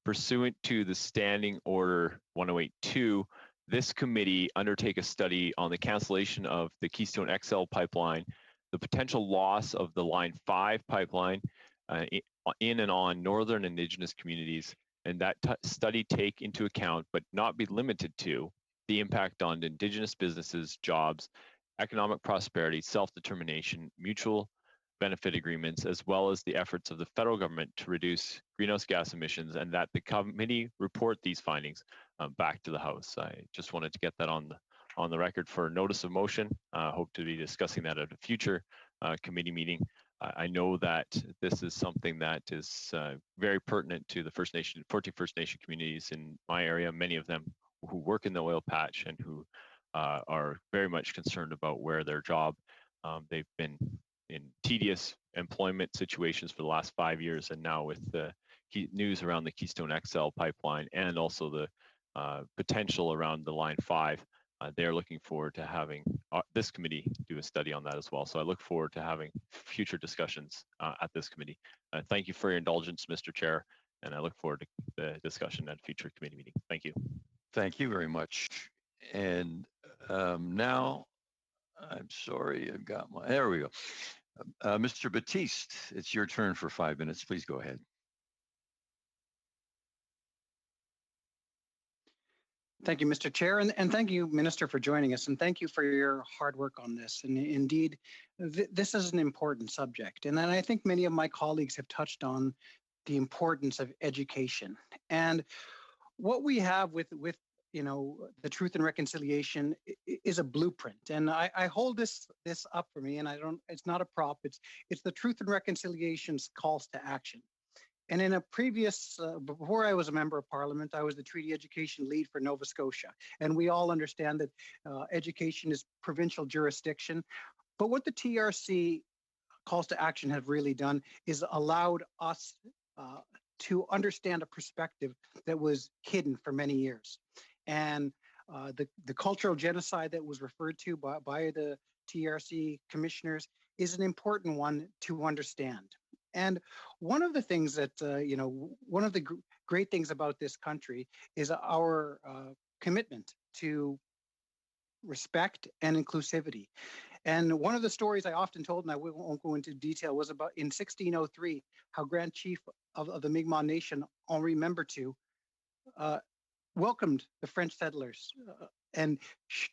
pursuant to the Standing Order 1082, this committee undertake a study on the cancellation of the Keystone XL pipeline, the potential loss of the Line 5 pipeline in and on northern Indigenous communities, and that study take into account, but not be limited to, the impact on Indigenous businesses, jobs, economic prosperity, self-determination, mutual benefit agreements, as well as the efforts of the federal government to reduce greenhouse gas emissions, and that the committee report these findings back to the House. I just wanted to get that on the record for notice of motion. Hope to be discussing that at a future committee meeting. I know that this is something that is very pertinent to the 14 First Nation communities in my area, many of them who work in the oil patch and who are very much concerned about where their job. They've been in tedious employment situations for the last 5 years, and now with the news around the Keystone XL pipeline and also the potential around the Line 5, they're looking forward to having this committee do a study on that as well. So I look forward to having future discussions at this committee. Thank you for your indulgence, Mr. Chair, and I look forward to the discussion at a future committee meeting. Thank you. Thank you very much. And now, I'm sorry, I've got my, there we go. Mr. Battiste, it's your turn for 5 minutes. Please go ahead. Thank you, Mr. Chair, and thank you, Minister, for joining us, and thank you for your hard work on this. And indeed, this is an important subject. And then I think many of my colleagues have touched on the importance of education. And what we have with the Truth and Reconciliation is a blueprint. And I hold this up for me, and it's not a prop, it's the Truth and Reconciliation's calls to action. And in a previous, before I was a member of Parliament, I was the treaty education lead for Nova Scotia. And we all understand that education is provincial jurisdiction. But what the TRC calls to action have really done is allowed us to understand a perspective that was hidden for many years. And the cultural genocide that was referred to by the TRC commissioners is an important one to understand. And one of the things that, one of the great things about this country is our commitment to respect and inclusivity. And one of the stories I often told, and I won't go into detail, was about in 1603, how Grand Chief of the Mi'kmaq Nation, Henri Membertou, welcomed the French settlers and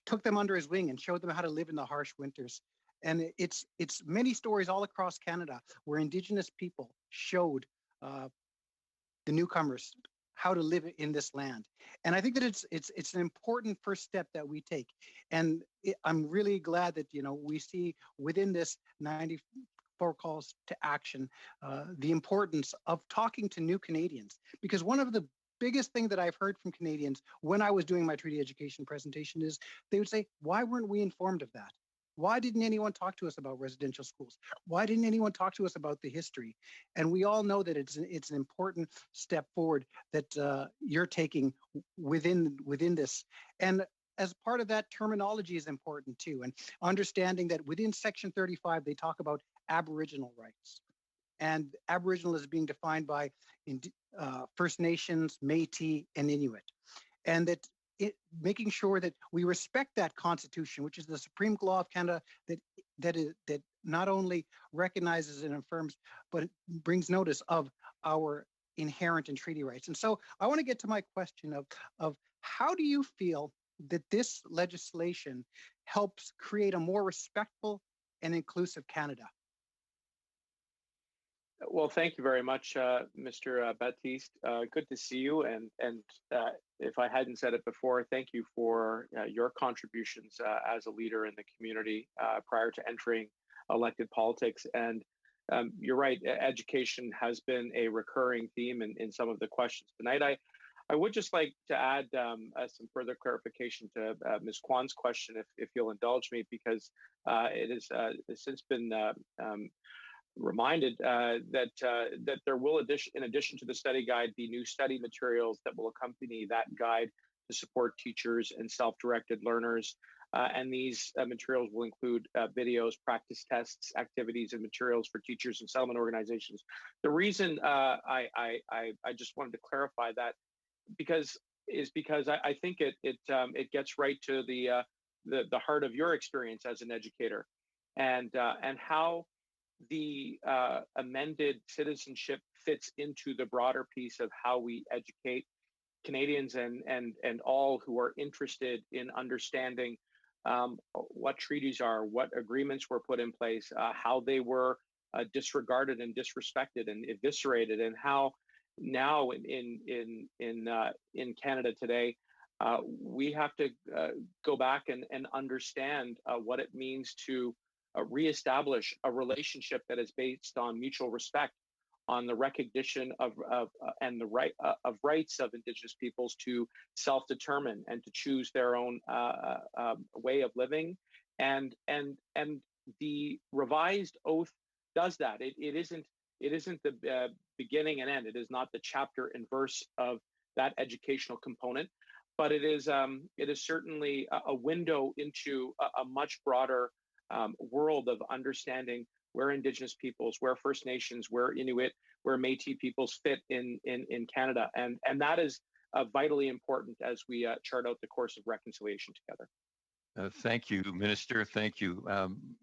took them under his wing and showed them how to live in the harsh winters. And it's many stories all across Canada where Indigenous people showed the newcomers how to live in this land. And I think that it's an important first step that we take. And I'm really glad that we see within this 94 calls to action the importance of talking to new Canadians, because one of the biggest thing that I've heard from Canadians when I was doing my treaty education presentation is they would say, why weren't we informed of that? Why didn't anyone talk to us about residential schools? Why didn't anyone talk to us about the history? And we all know that it's an important step forward that you're taking within this. And as part of that, terminology is important too. And understanding that within Section 35, they talk about Aboriginal rights. And Aboriginal is being defined by First Nations, Métis, and Inuit. And that making sure that we respect that Constitution, which is the supreme law of Canada, that not only recognizes and affirms, but brings notice of our inherent and treaty rights. And so I want to get to my question of how do you feel that this legislation helps create a more respectful and inclusive Canada? Well, thank you very much, Mr. Battiste. Good to see you. And if I hadn't said it before, thank you for your contributions as a leader in the community prior to entering elected politics. And you're right, education has been a recurring theme in some of the questions tonight. I would just like to add some further clarification to Ms. Kwan's question, if you'll indulge me, because it has since been reminded that there will, in addition to the study guide, be new study materials that will accompany that guide to support teachers and self-directed learners. And these materials will include videos, practice tests, activities, and materials for teachers and settlement organizations. The reason I just wanted to clarify that because I think it gets right to the heart of your experience as an educator, and how the amended citizenship fits into the broader piece of how we educate Canadians and all who are interested in understanding what treaties are, what agreements were put in place, how they were disregarded and disrespected and eviscerated, and how now in Canada today we have to go back and understand what it means to reestablish a relationship that is based on mutual respect, on the recognition of and the right of rights of Indigenous peoples to self-determine and to choose their own way of living, and the revised oath does that. It isn't the beginning and end. It is not the chapter and verse of that educational component, but it is certainly a window into a much broader world of understanding where Indigenous peoples, where First Nations, where Inuit, where Métis peoples fit in Canada, and that is vitally important as we chart out the course of reconciliation together. Thank you, Minister. Thank you,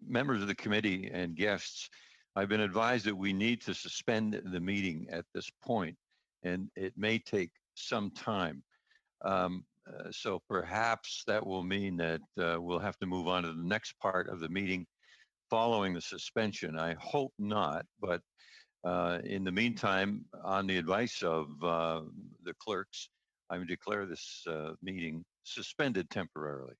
members of the committee and guests. I've been advised that we need to suspend the meeting at this point, and it may take some time. So perhaps that will mean that we'll have to move on to the next part of the meeting following the suspension. I hope not, but in the meantime, on the advice of the clerks, I would declare this meeting suspended temporarily.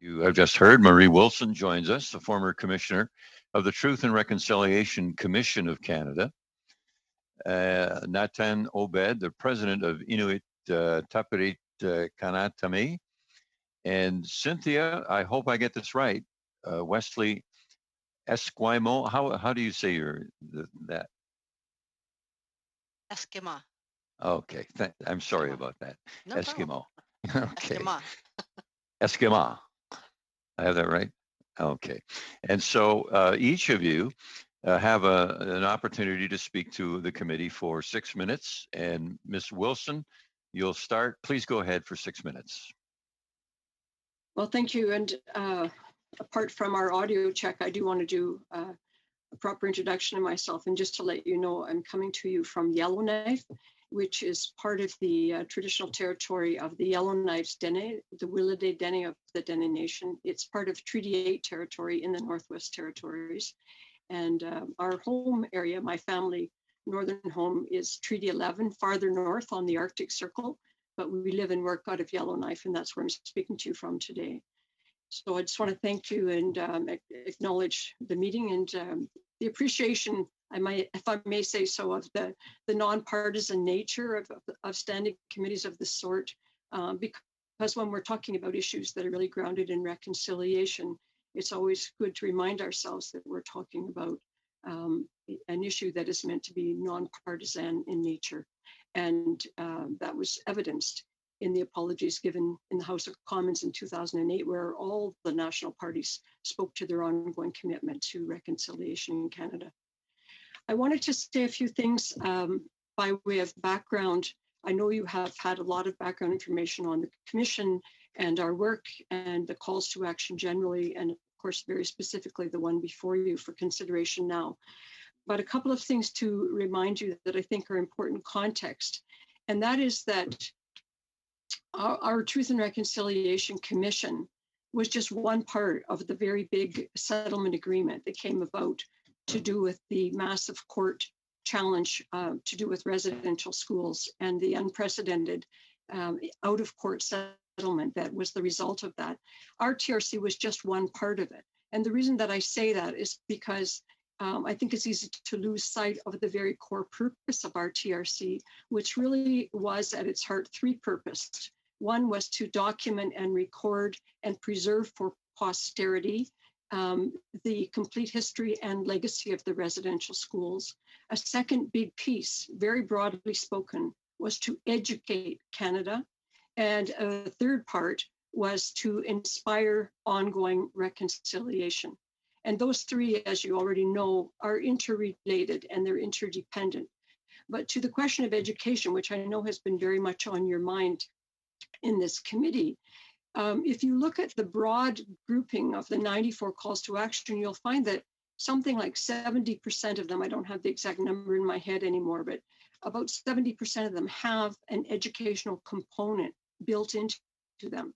You have just heard Marie Wilson joins us, the former commissioner of the Truth and Reconciliation Commission of Canada. Nathan Obed, the president of Inuit Tapiriit Kanatami. And Cynthia, I hope I get this right, Wesley Esquimalt. How do you say that? Eskimo. Okay, I'm sorry about that. No Eskimo. problem. Okay. Eskimo. Eskimo. I have that right? Okay. And so each of you have an opportunity to speak to the committee for 6 minutes. And Ms. Wilson, you'll start. Please go ahead for 6 minutes. Well, thank you. And apart from our audio check, I do want to do a proper introduction of myself. And just to let you know, I'm coming to you from Yellowknife, which is part of the traditional territory of the Yellowknives Dene, the Willowday Dene of the Dene Nation. It's part of Treaty 8 territory in the Northwest Territories. And our home area, my family northern home, is Treaty 11, farther north on the Arctic Circle. But we live and work out of Yellowknife, and that's where I'm speaking to you from today. So I just want to thank you and acknowledge the meeting and the appreciation, if I may say so, of the nonpartisan nature of standing committees of this sort, because when we're talking about issues that are really grounded in reconciliation, it's always good to remind ourselves that we're talking about an issue that is meant to be nonpartisan in nature. And that was evidenced in the apologies given in the House of Commons in 2008, where all the national parties spoke to their ongoing commitment to reconciliation in Canada. I wanted to say a few things by way of background. I know you have had a lot of background information on the Commission and our work and the calls to action generally, and of course, very specifically, the one before you for consideration now. But a couple of things to remind you that I think are important context, and that is that our Truth and Reconciliation Commission was just one part of the very big settlement agreement that came about to do with the massive court challenge to do with residential schools and the unprecedented out-of-court settlement that was the result of that. Our TRC was just one part of it. And the reason that I say that is because I think it's easy to lose sight of the very core purpose of our TRC, which really was at its heart three purposes. One was to document and record and preserve for posterity the complete history and legacy of the residential schools. A second big piece, very broadly spoken, was to educate Canada. And a third part was to inspire ongoing reconciliation. And those three, as you already know, are interrelated and they're interdependent. But to the question of education, which I know has been very much on your mind in this committee, if you look at the broad grouping of the 94 calls to action, you'll find that something like 70% of them, I don't have the exact number in my head anymore, but about 70% of them have an educational component built into them,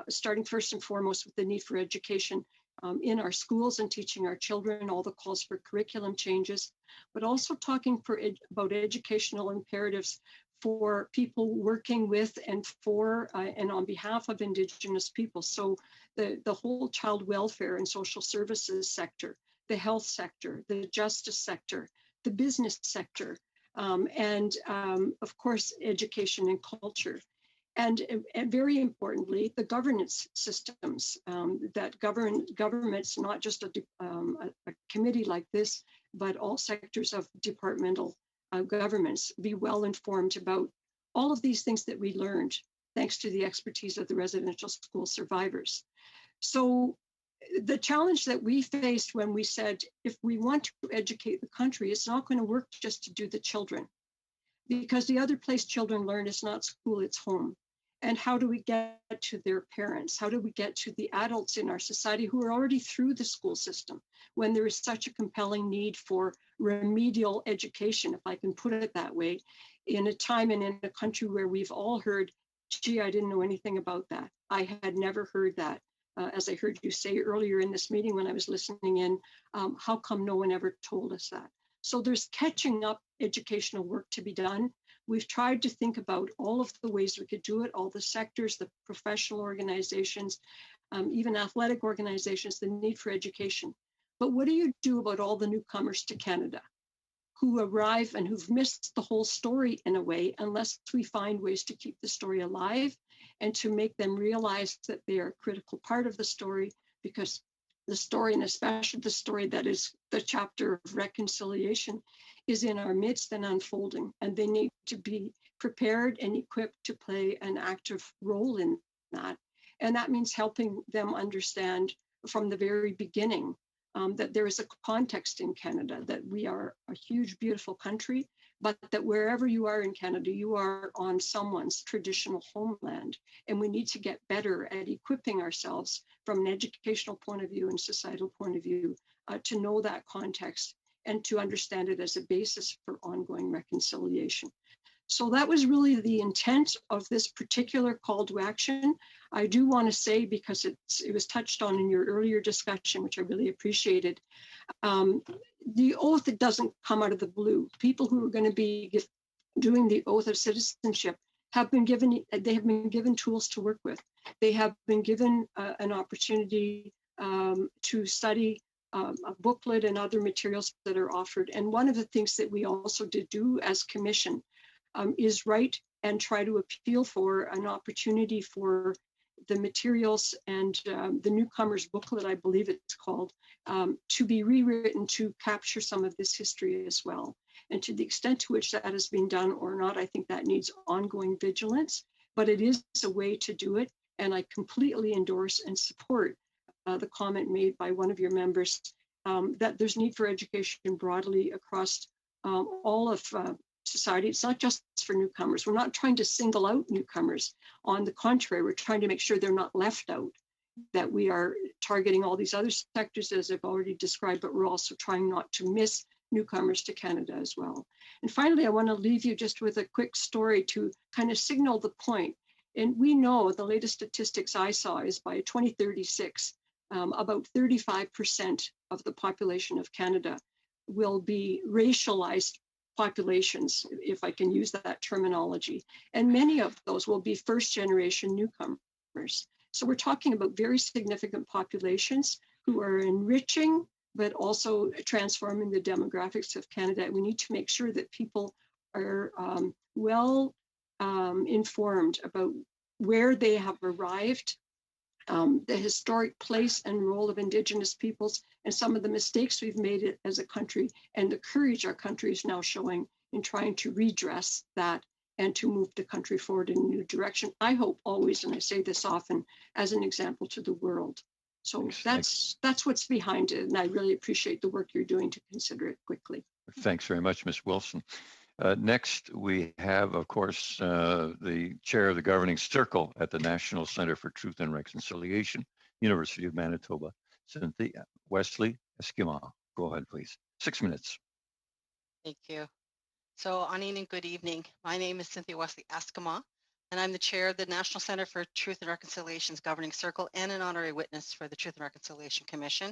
starting first and foremost with the need for education in our schools and teaching our children, all the calls for curriculum changes, but also talking about educational imperatives for people working with and for and on behalf of Indigenous people. So the whole child welfare and social services sector, the health sector, the justice sector, the business sector, and of course, education and culture. And very importantly, the governance systems that govern governments, not just a committee like this, but all sectors of departmental governments, be well informed about all of these things that we learned thanks to the expertise of the residential school survivors. So the challenge that we faced when we said, if we want to educate the country, it's not going to work just to do the children, because the other place children learn is not school, it's home. And how do we get to their parents? How do we get to the adults in our society who are already through the school system when there is such a compelling need for remedial education, if I can put it that way, in a time and in a country where we've all heard, gee, I didn't know anything about that. I had never heard that. As I heard you say earlier in this meeting when I was listening in, how come no one ever told us that? So there's catching up educational work to be done. We've tried to think about all of the ways we could do it, all the sectors, the professional organizations, even athletic organizations, the need for education. But what do you do about all the newcomers to Canada who arrive and who've missed the whole story in a way, unless we find ways to keep the story alive and to make them realize that they are a critical part of the story, because the story, and especially the story that is the chapter of reconciliation, is in our midst and unfolding, and they need to be prepared and equipped to play an active role in that. And that means helping them understand from the very beginning that there is a context in Canada, that we are a huge, beautiful country, but that wherever you are in Canada, you are on someone's traditional homeland. And we need to get better at equipping ourselves from an educational point of view and societal point of view to know that context and to understand it as a basis for ongoing reconciliation. So that was really the intent of this particular call to action. I do want to say, because it was touched on in your earlier discussion, which I really appreciated, the oath, it doesn't come out of the blue. People who are going to be doing the oath of citizenship have been given tools to work with. They have been given an opportunity to study a booklet and other materials that are offered. And one of the things that we also did do as commission is write and try to appeal for an opportunity for the materials and the newcomers booklet, I believe it's called, to be rewritten to capture some of this history as well. And to the extent to which that has been done or not, I think that needs ongoing vigilance, but it is a way to do it. And I completely endorse and support the comment made by one of your members that there's need for education broadly across all of society. It's not just for newcomers. We're not trying to single out newcomers. On the contrary, we're trying to make sure they're not left out, that we are targeting all these other sectors as I've already described, but we're also trying not to miss newcomers to Canada as well. And finally, I want to leave you just with a quick story to kind of signal the point. And we know the latest statistics I saw is by 2036, about 35% of the population of Canada will be racialized populations, if I can use that terminology. And many of those will be first generation newcomers. So we're talking about very significant populations who are enriching, but also transforming the demographics of Canada. We need to make sure that people are well informed about where they have arrived, the historic place and role of Indigenous peoples, and some of the mistakes we've made as a country, and the courage our country is now showing in trying to redress that and to move the country forward in a new direction. I hope always, and I say this often, as an example to the world. So that's what's behind it, and I really appreciate the work you're doing to consider it quickly. Thanks very much, Ms. Wilson. Next, we have, of course, the chair of the governing circle at the National Center for Truth and Reconciliation, University of Manitoba, Cynthia Wesley Eskima. Go ahead, please. 6 minutes. Thank you. So, Anine, and good evening. My name is Cynthia Wesley Eskima, and I'm the chair of the National Center for Truth and Reconciliation's governing circle and an honorary witness for the Truth and Reconciliation Commission.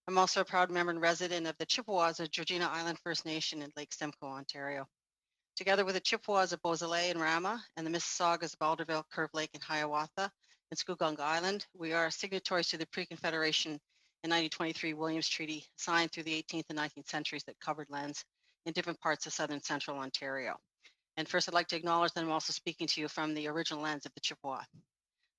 I'm also a proud member and resident of the Chippewas of Georgina Island First Nation in Lake Simcoe, Ontario. Together with the Chippewas of Beausoleil and Rama and the Mississaugas of Alderville, Curve Lake, and Hiawatha and Scugog Island, we are signatories to the Pre-Confederation in 1923 Williams Treaty, signed through the 18th and 19th centuries that covered lands in different parts of southern central Ontario. And first, I'd like to acknowledge that I'm also speaking to you from the original lands of the Chippewa.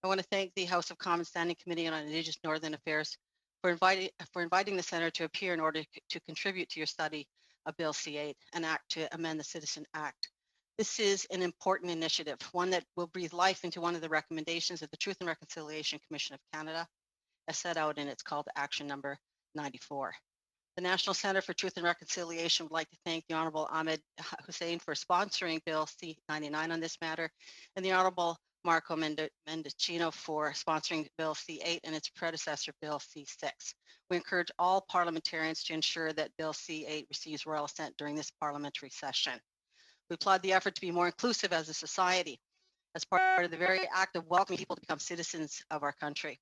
I want to thank the House of Commons Standing Committee on Indigenous Northern Affairs for inviting the Center to appear in order to contribute to your study of Bill C-8, an act to amend the Citizen Act. This is an important initiative, one that will breathe life into one of the recommendations of the Truth and Reconciliation Commission of Canada, as set out in its call to action number 94. The National Center for Truth and Reconciliation would like to thank the Honorable Ahmed Hussein for sponsoring Bill C-99 on this matter, and the Honorable Marco Mendicino for sponsoring Bill C8 and its predecessor, Bill C6. We encourage all parliamentarians to ensure that Bill C8 receives royal assent during this parliamentary session. We applaud the effort to be more inclusive as a society, as part of the very act of welcoming people to become citizens of our country.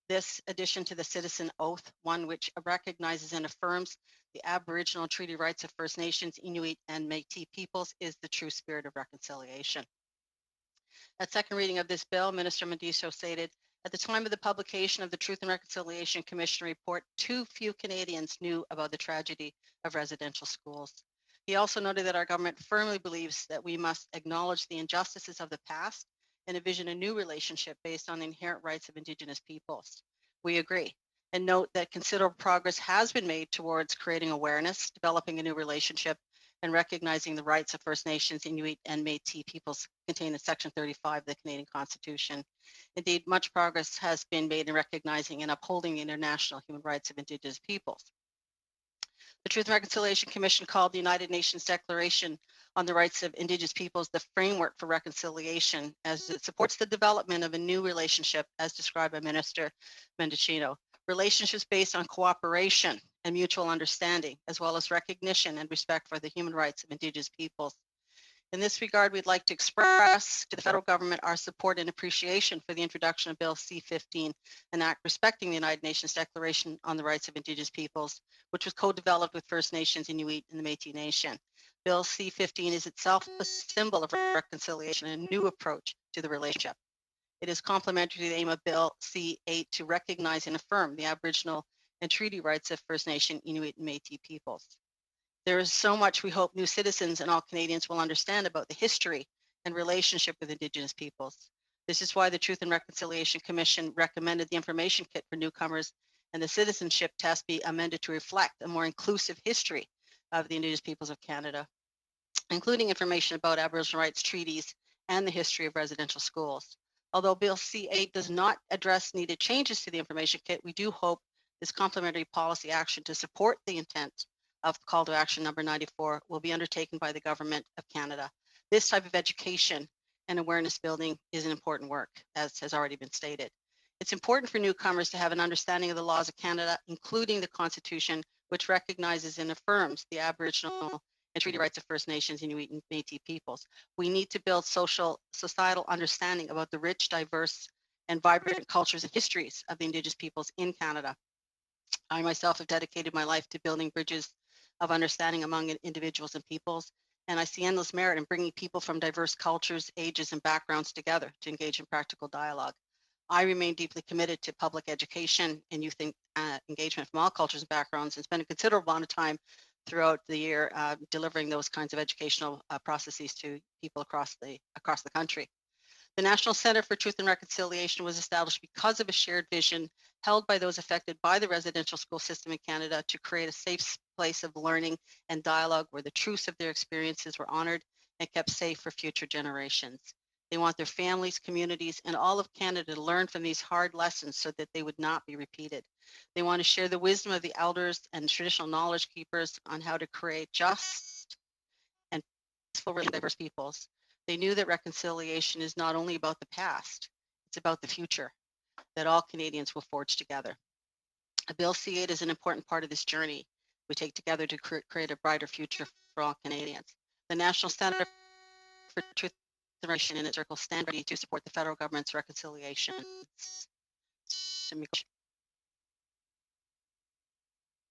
This addition to the citizen oath, one which recognizes and affirms the Aboriginal treaty rights of First Nations, Inuit, and Métis peoples, is the true spirit of reconciliation. At second reading of this bill, Minister Mendicino stated, at the time of the publication of the Truth and Reconciliation Commission report, too few Canadians knew about the tragedy of residential schools. He also noted that our government firmly believes that we must acknowledge the injustices of the past and envision a new relationship based on the inherent rights of Indigenous peoples. We agree and note that considerable progress has been made towards creating awareness, developing a new relationship, and recognizing the rights of First Nations, Inuit, and Métis peoples contained in Section 35 of the Canadian Constitution. Indeed, much progress has been made in recognizing and upholding the international human rights of Indigenous peoples. The Truth and Reconciliation Commission called the United Nations Declaration on the Rights of Indigenous Peoples the framework for reconciliation, as it supports the development of a new relationship as described by Minister Mendicino. Relationships based on cooperation and mutual understanding, as well as recognition and respect for the human rights of Indigenous peoples. In this regard, we'd like to express to the federal government our support and appreciation for the introduction of Bill C-15, an act respecting the United Nations Declaration on the Rights of Indigenous Peoples, which was co-developed with First Nations, Inuit, and the Métis Nation. Bill C-15 is itself a symbol of reconciliation and a new approach to the relationship. It is complementary to the aim of Bill C-8 to recognize and affirm the Aboriginal and treaty rights of First Nation, Inuit, and Métis peoples. There is so much we hope new citizens and all Canadians will understand about the history and relationship with Indigenous peoples. This is why the Truth and Reconciliation Commission recommended the information kit for newcomers and the citizenship test be amended to reflect a more inclusive history of the Indigenous peoples of Canada, including information about Aboriginal rights treaties and the history of residential schools. Although Bill C-8 does not address needed changes to the information kit, we do hope this complementary policy action to support the intent of call to action number 94 will be undertaken by the Government of Canada. This type of education and awareness building is an important work, as has already been stated. It's important for newcomers to have an understanding of the laws of Canada, including the Constitution, which recognizes and affirms the Aboriginal and treaty rights of First Nations, Inuit, and Métis peoples. We need to build societal understanding about the rich, diverse, and vibrant cultures and histories of the Indigenous peoples in Canada. I myself have dedicated my life to building bridges of understanding among individuals and peoples, and I see endless merit in bringing people from diverse cultures, ages, and backgrounds together to engage in practical dialogue. I remain deeply committed to public education and youth engagement from all cultures and backgrounds, and spend a considerable amount of time throughout the year delivering those kinds of educational processes to people across the country. The National Centre for Truth and Reconciliation was established because of a shared vision held by those affected by the residential school system in Canada to create a safe place of learning and dialogue where the truths of their experiences were honored and kept safe for future generations. They want their families, communities, and all of Canada to learn from these hard lessons so that they would not be repeated. They want to share the wisdom of the elders and traditional knowledge keepers on how to create just and peaceful, really diverse peoples. They knew that reconciliation is not only about the past, it's about the future that all Canadians will forge together. Bill C-8 is an important part of this journey we take together to create a brighter future for all Canadians. The National Centre for Truth and Reconciliation in its circle stand ready to support the federal government's reconciliation.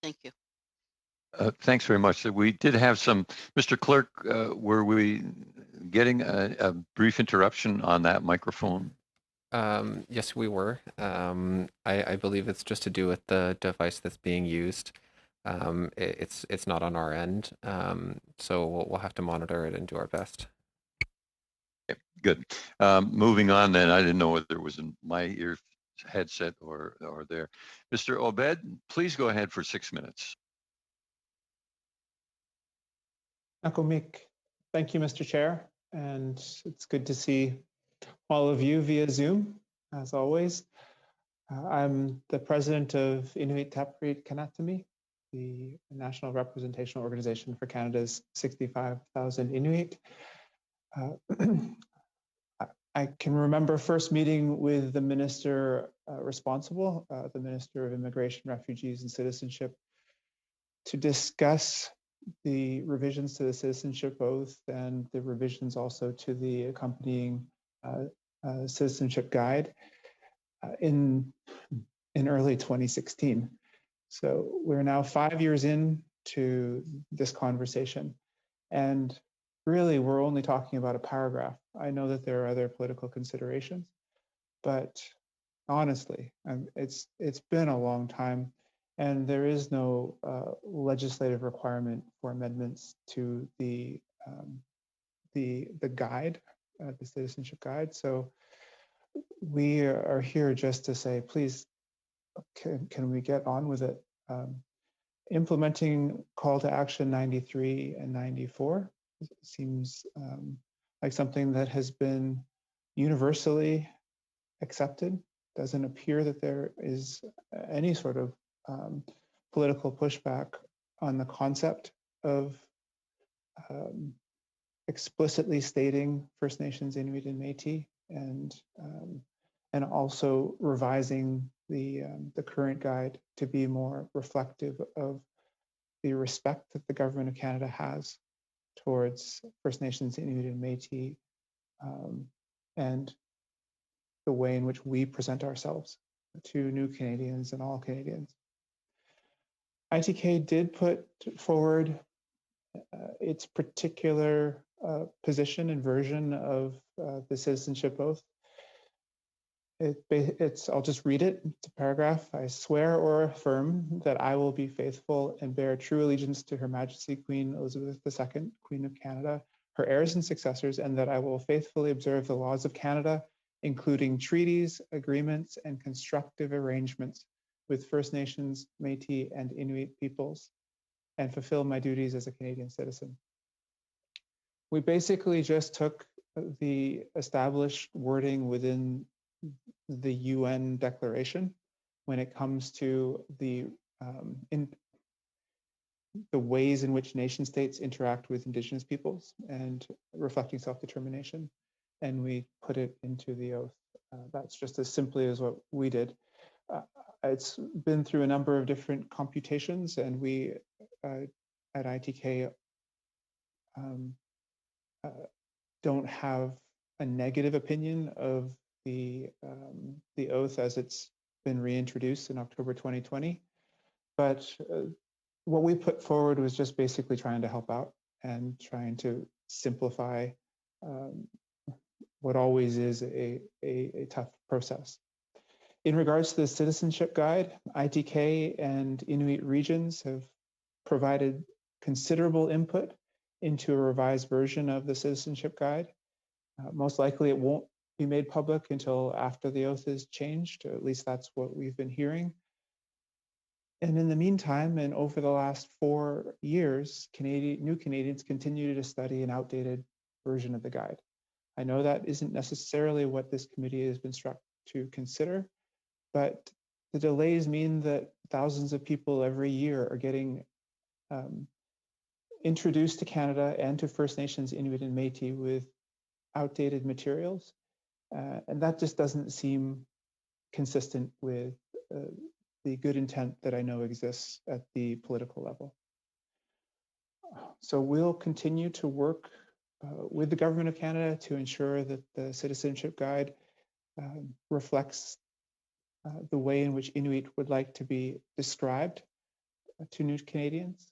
Thank you. Thanks very much. We did have some, Mr. Clerk, were we getting a brief interruption on that microphone? Yes, we were. I believe it's just to do with the device that's being used. It's not on our end, so we'll have to monitor it and do our best. Okay, good. Moving on then, I didn't know whether it was in my ear headset or there. Mr. Obed, please go ahead for 6 minutes. Akomik. Thank you, Mr. Chair, and it's good to see all of you via Zoom, as always. I'm the president of Inuit Tapiriit Kanatami, the national representational organization for Canada's 65,000 Inuit. I can remember first meeting with the minister responsible, the Minister of Immigration, Refugees, and Citizenship, to discuss the revisions to the citizenship oath and the revisions also to the accompanying citizenship guide in early 2016. So we're now 5 years into this conversation, and really we're only talking about a paragraph. I know that there are other political considerations, but honestly, it's been a long time, and there is no legislative requirement for amendments to the guide, the citizenship guide. So we are here just to say, please, can we get on with it? Implementing call to action 93 and 94 seems like something that has been universally accepted. Doesn't appear that there is any sort of political pushback on the concept of explicitly stating First Nations, Inuit, and Métis, and also revising the current guide to be more reflective of the respect that the Government of Canada has towards First Nations, Inuit, and Métis, and the way in which we present ourselves to new Canadians and all Canadians. ITK did put forward its particular position and version of the citizenship oath. I'll just read it. It's a paragraph. I swear or affirm that I will be faithful and bear true allegiance to Her Majesty Queen Elizabeth II, Queen of Canada, her heirs and successors, and that I will faithfully observe the laws of Canada, including treaties, agreements, and constructive arrangements with First Nations, Métis, and Inuit peoples, and fulfill my duties as a Canadian citizen. We basically just took the established wording within the UN declaration when it comes to the ways in which nation states interact with Indigenous peoples and reflecting self-determination, and we put it into the oath. That's just as simply as what we did. It's been through a number of different computations, and we at ITK don't have a negative opinion of the oath as it's been reintroduced in October 2020. But what we put forward was just basically trying to help out and trying to simplify what always is a tough process. In regards to the citizenship guide, ITK and Inuit regions have provided considerable input into a revised version of the citizenship guide. Most likely it won't be made public until after the oath is changed, or at least that's what we've been hearing. And in the meantime, and over the last 4 years, new Canadians continue to study an outdated version of the guide. I know that isn't necessarily what this committee has been struck to consider, but the delays mean that thousands of people every year are getting introduced to Canada and to First Nations, Inuit, and Métis with outdated materials. And that just doesn't seem consistent with the good intent that I know exists at the political level. So we'll continue to work with the Government of Canada to ensure that the citizenship guide reflects the way in which Inuit would like to be described to new Canadians.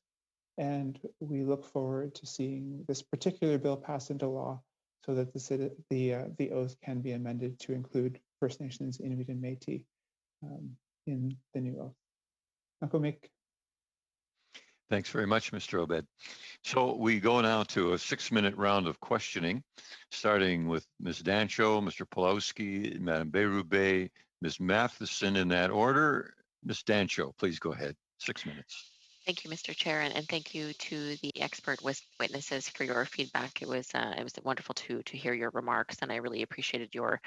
And we look forward to seeing this particular bill passed into law so that the oath can be amended to include First Nations, Inuit, and Métis in the new oath. Nakomik. Thanks very much, Mr. Obed. So we go now to a 6-minute round of questioning, starting with Ms. Dancho, Mr. Pawlowski, Madam Berube, Ms. Matheson in that order. Ms. Dancho, please go ahead. 6 minutes. Thank you, Mr. Chair, and thank you to the expert witnesses for your feedback. It was wonderful to hear your remarks, and I really appreciated your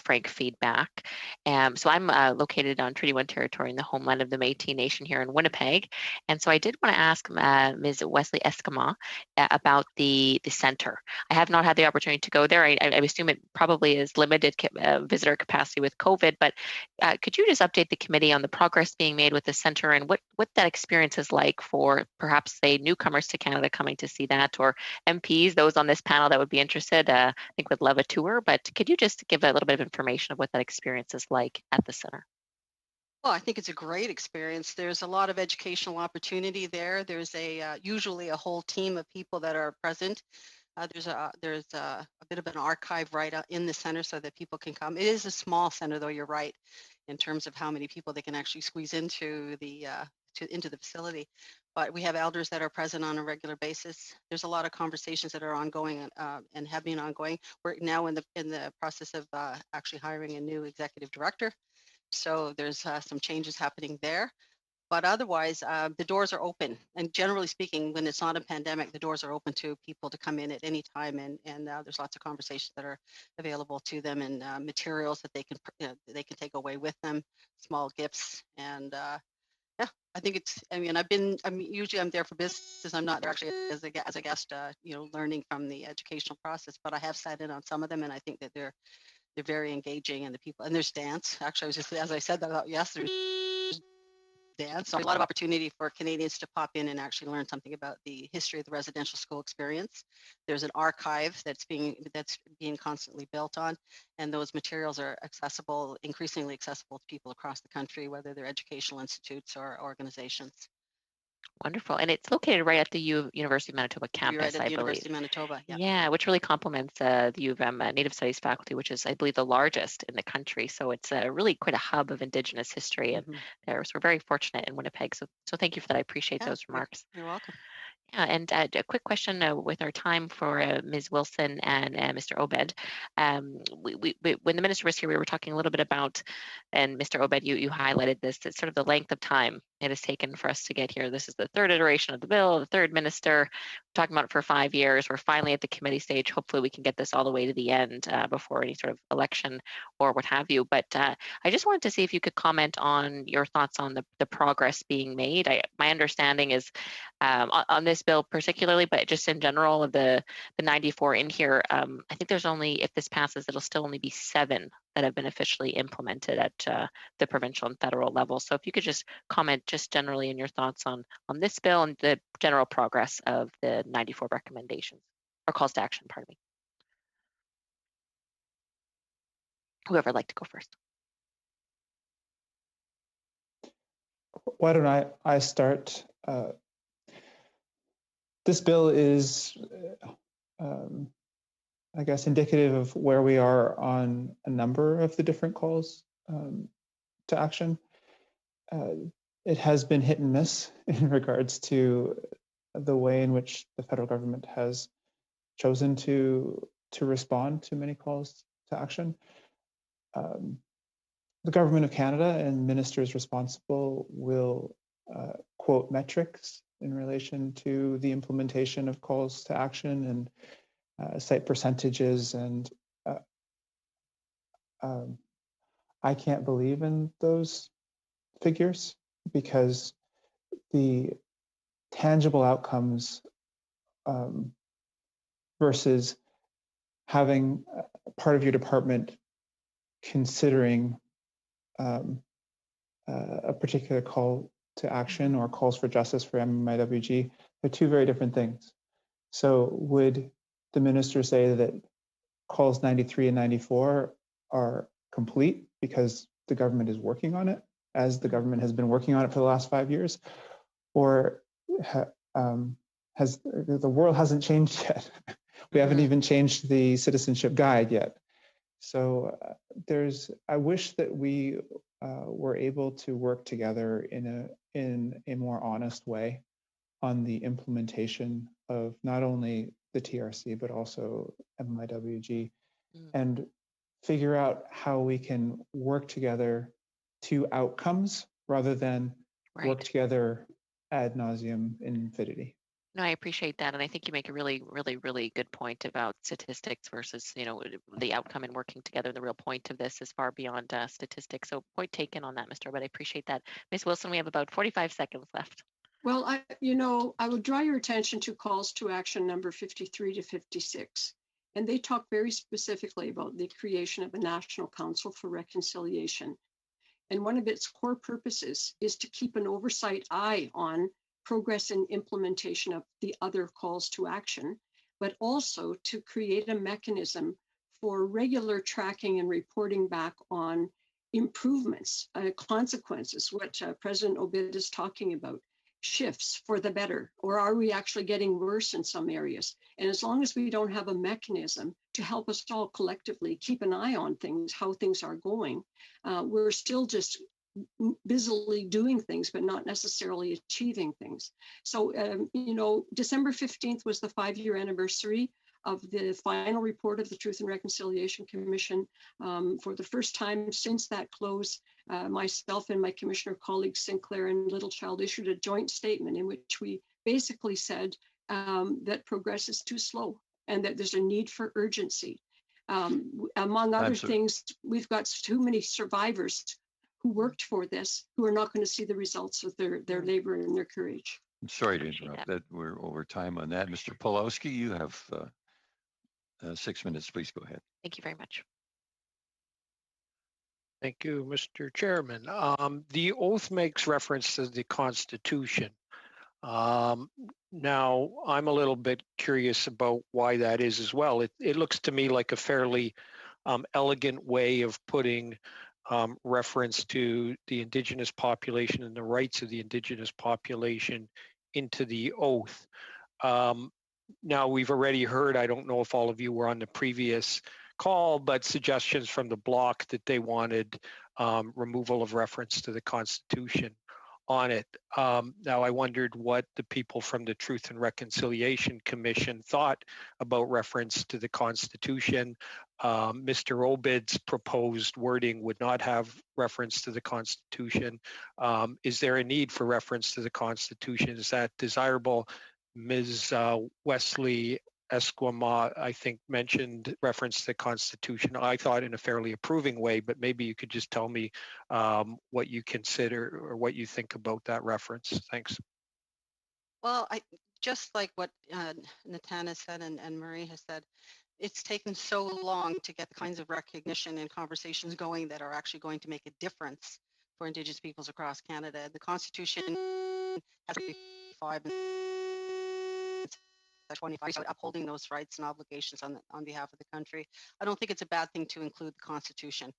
frank feedback. So I'm located on Treaty 1 territory in the homeland of the Métis Nation here in Winnipeg, and so I did want to ask Ms. Wesley Eskema about the center. I have not had the opportunity to go there. I assume it probably is limited visitor capacity with COVID, but could you just update the committee on the progress being made with the center and what that experience is like for perhaps, say, newcomers to Canada coming to see that, or MPs, those on this panel that would be interested, I think would love a tour, but could you just give a little bit of information of what that experience is like at the center? Well, I think it's a great experience. There's a lot of educational opportunity there. There's usually a whole team of people that are present. There's a bit of an archive right in the center so that people can come. It is a small center, though. You're right in terms of how many people they can actually squeeze into the facility. But we have elders that are present on a regular basis. There's a lot of conversations that are ongoing and have been ongoing. We're now in the process of actually hiring a new executive director. So there's some changes happening there. But otherwise, the doors are open. And generally speaking, when it's not a pandemic, the doors are open to people to come in at any time. And there's lots of conversations that are available to them, and materials that they can take away with them, small gifts. And yeah, I think it's. I mean, usually I'm there for business. I'm not there actually as a guest, learning from the educational process. But I have sat in on some of them, and I think that they're very engaging, and the people, and there's dance. Actually, I was just, as I said that, yes, there's dance. So a lot of opportunity for Canadians to pop in and actually learn something about the history of the residential school experience. There's an archive that's being constantly built on, and those materials are increasingly accessible to people across the country, whether they're educational institutes or organizations. Wonderful. And it's located right at the University of Manitoba campus, right at the I believe. University of Manitoba, yeah. Yeah, which really complements the U of M Native Studies faculty, which is, I believe, the largest in the country. So it's really quite a hub of Indigenous history. And there, so we're very fortunate in Winnipeg. So thank you for that. I appreciate those remarks. You're welcome. Yeah, and a quick question with our time for Ms. Wilson and Mr. Obed. When the minister was here, we were talking a little bit about, and Mr. Obed, you highlighted this, that sort of the length of time it has taken for us to get here. This is the third iteration of the bill, the third minister, talking about it for 5 years. We're finally at the committee stage. Hopefully we can get this all the way to the end before any sort of election or what have you. But I just wanted to see if you could comment on your thoughts on the progress being made. My understanding is on this bill particularly, but just in general of the 94 in here, I think there's only, if this passes, it'll still only be 7 that have been officially implemented at the provincial and federal level. So if you could just comment just generally in your thoughts on this bill and the general progress of the 94 recommendations or calls to action, pardon me. Whoever would like to go first. Why don't I start? This bill is, I guess, indicative of where we are on a number of the different calls to action. It has been hit and miss in regards to the way in which the federal government has chosen to respond to many calls to action. The Government of Canada and ministers responsible will quote metrics in relation to the implementation of calls to action and cite percentages, and I can't believe in those figures because the tangible outcomes versus having part of your department considering a particular call to action or calls for justice for MMIWG, they're two very different things. So would the minister say that calls 93 and 94 are complete because the government is working on it, as the government has been working on it for the last 5 years? Or has the world hasn't changed yet? We haven't even changed the citizenship guide yet. So I wish that we were able to work together in a more honest way on the implementation of not only the TRC, but also MMIWG, and figure out how we can work together to outcomes rather than work together ad nauseum infinity. No, I appreciate that, and I think you make a really good point about statistics versus, the outcome and working together. The real point of this is far beyond statistics. So, point taken on that, Mr. But I appreciate that, Ms. Wilson. We have about 45 seconds left. Well, I would draw your attention to calls to action number 53 to 56, and they talk very specifically about the creation of a National Council for Reconciliation. And one of its core purposes is to keep an oversight eye on progress and implementation of the other calls to action, but also to create a mechanism for regular tracking and reporting back on improvements, consequences, what President Obid is talking about, shifts for the better, or are we actually getting worse in some areas? And as long as we don't have a mechanism to help us all collectively keep an eye on things, how things are going, we're still just busily doing things, but not necessarily achieving things. So, December 15th was the 5-year anniversary of the final report of the Truth and Reconciliation Commission. For the first time since that close, myself and my commissioner colleagues Sinclair and Littlechild issued a joint statement in which we basically said that progress is too slow and that there's a need for urgency. Among other things, we've got too many survivors who worked for this who are not going to see the results of their labor and their courage. I'm sorry to interrupt that. We're over time on that. Mr. Pulowski, you have 6 minutes. Please go ahead. Thank you very much. Thank you, Mr. Chairman. The oath makes reference to the Constitution. Now, I'm a little bit curious about why that is as well. It looks to me like a fairly elegant way of putting reference to the Indigenous population and the rights of the Indigenous population into the oath. Now, we've already heard, I don't know if all of you were on the previous call, but suggestions from the bloc that they wanted removal of reference to the Constitution on it. Now, I wondered what the people from the Truth and Reconciliation Commission thought about reference to the Constitution. Mr. Obid's proposed wording would not have reference to the Constitution. Is there a need for reference to the Constitution? Is that desirable? Ms. Wesley Esquimalt, I think, mentioned reference to the Constitution. I thought in a fairly approving way, but maybe you could just tell me what you consider or what you think about that reference. Thanks. Well, just like what Natana said and Marie has said, it's taken so long to get the kinds of recognition and conversations going that are actually going to make a difference for Indigenous peoples across Canada. The Constitution has 35 and 25, so upholding those rights and obligations on behalf of the country. I don't think it's a bad thing to include the Constitution.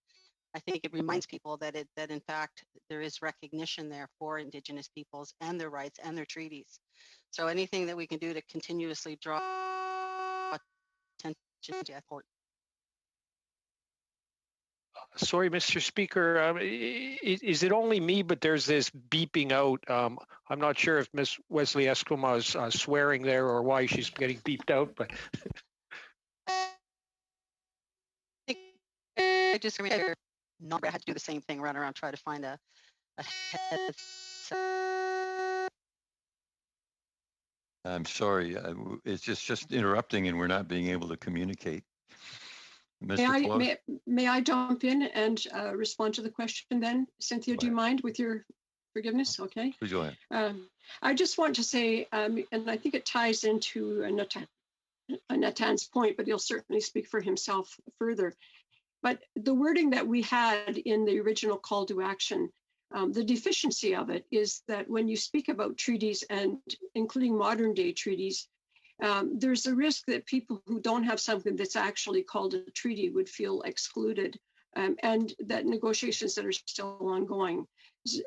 I think it reminds people that in fact there is recognition there for Indigenous peoples and their rights and their treaties. So anything that we can do to continuously draw attention to effort. Sorry, Mr. Speaker, is it only me, but there's this beeping out? I'm not sure if Ms. Wesley Esquimalt is swearing there or why she's getting beeped out, but. I just remember I had to do the same thing, run around, try to find a I'm sorry, it's just interrupting and we're not being able to communicate. May I jump in and respond to the question then? Cynthia, do you mind with your forgiveness? Okay. Please go ahead. I just want to say, and I think it ties into Natan's point, but he'll certainly speak for himself further. But the wording that we had in the original call to action, the deficiency of it is that when you speak about treaties and including modern day treaties, there's a risk that people who don't have something that's actually called a treaty would feel excluded, and that negotiations that are still ongoing.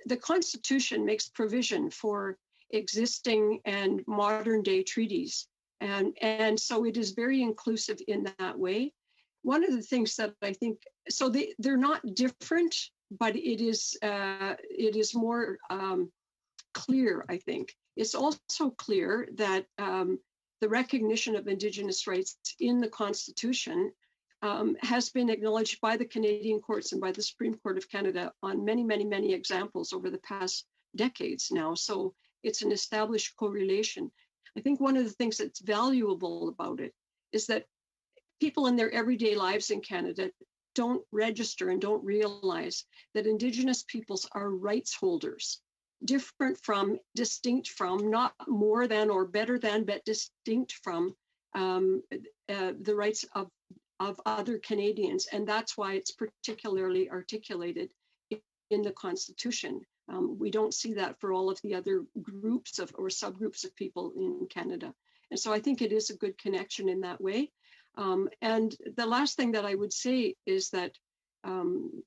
The Constitution makes provision for existing and modern day treaties, and so it is very inclusive in that way. One of the things that I think, so they're not different, but it is more clear, I think. It's also clear that the recognition of Indigenous rights in the Constitution has been acknowledged by the Canadian courts and by the Supreme Court of Canada on many, many, many examples over the past decades now. So It's an established correlation. I think one of the things that's valuable about it is that people in their everyday lives in Canada don't register and don't realize that Indigenous peoples are rights holders, different from, distinct from, not more than or better than, but distinct from the rights of other Canadians. And that's why it's particularly articulated in the Constitution. We don't see that for all of the other groups of or subgroups of people in Canada. And so I think it is a good connection in that way. And the last thing that I would say is that I'm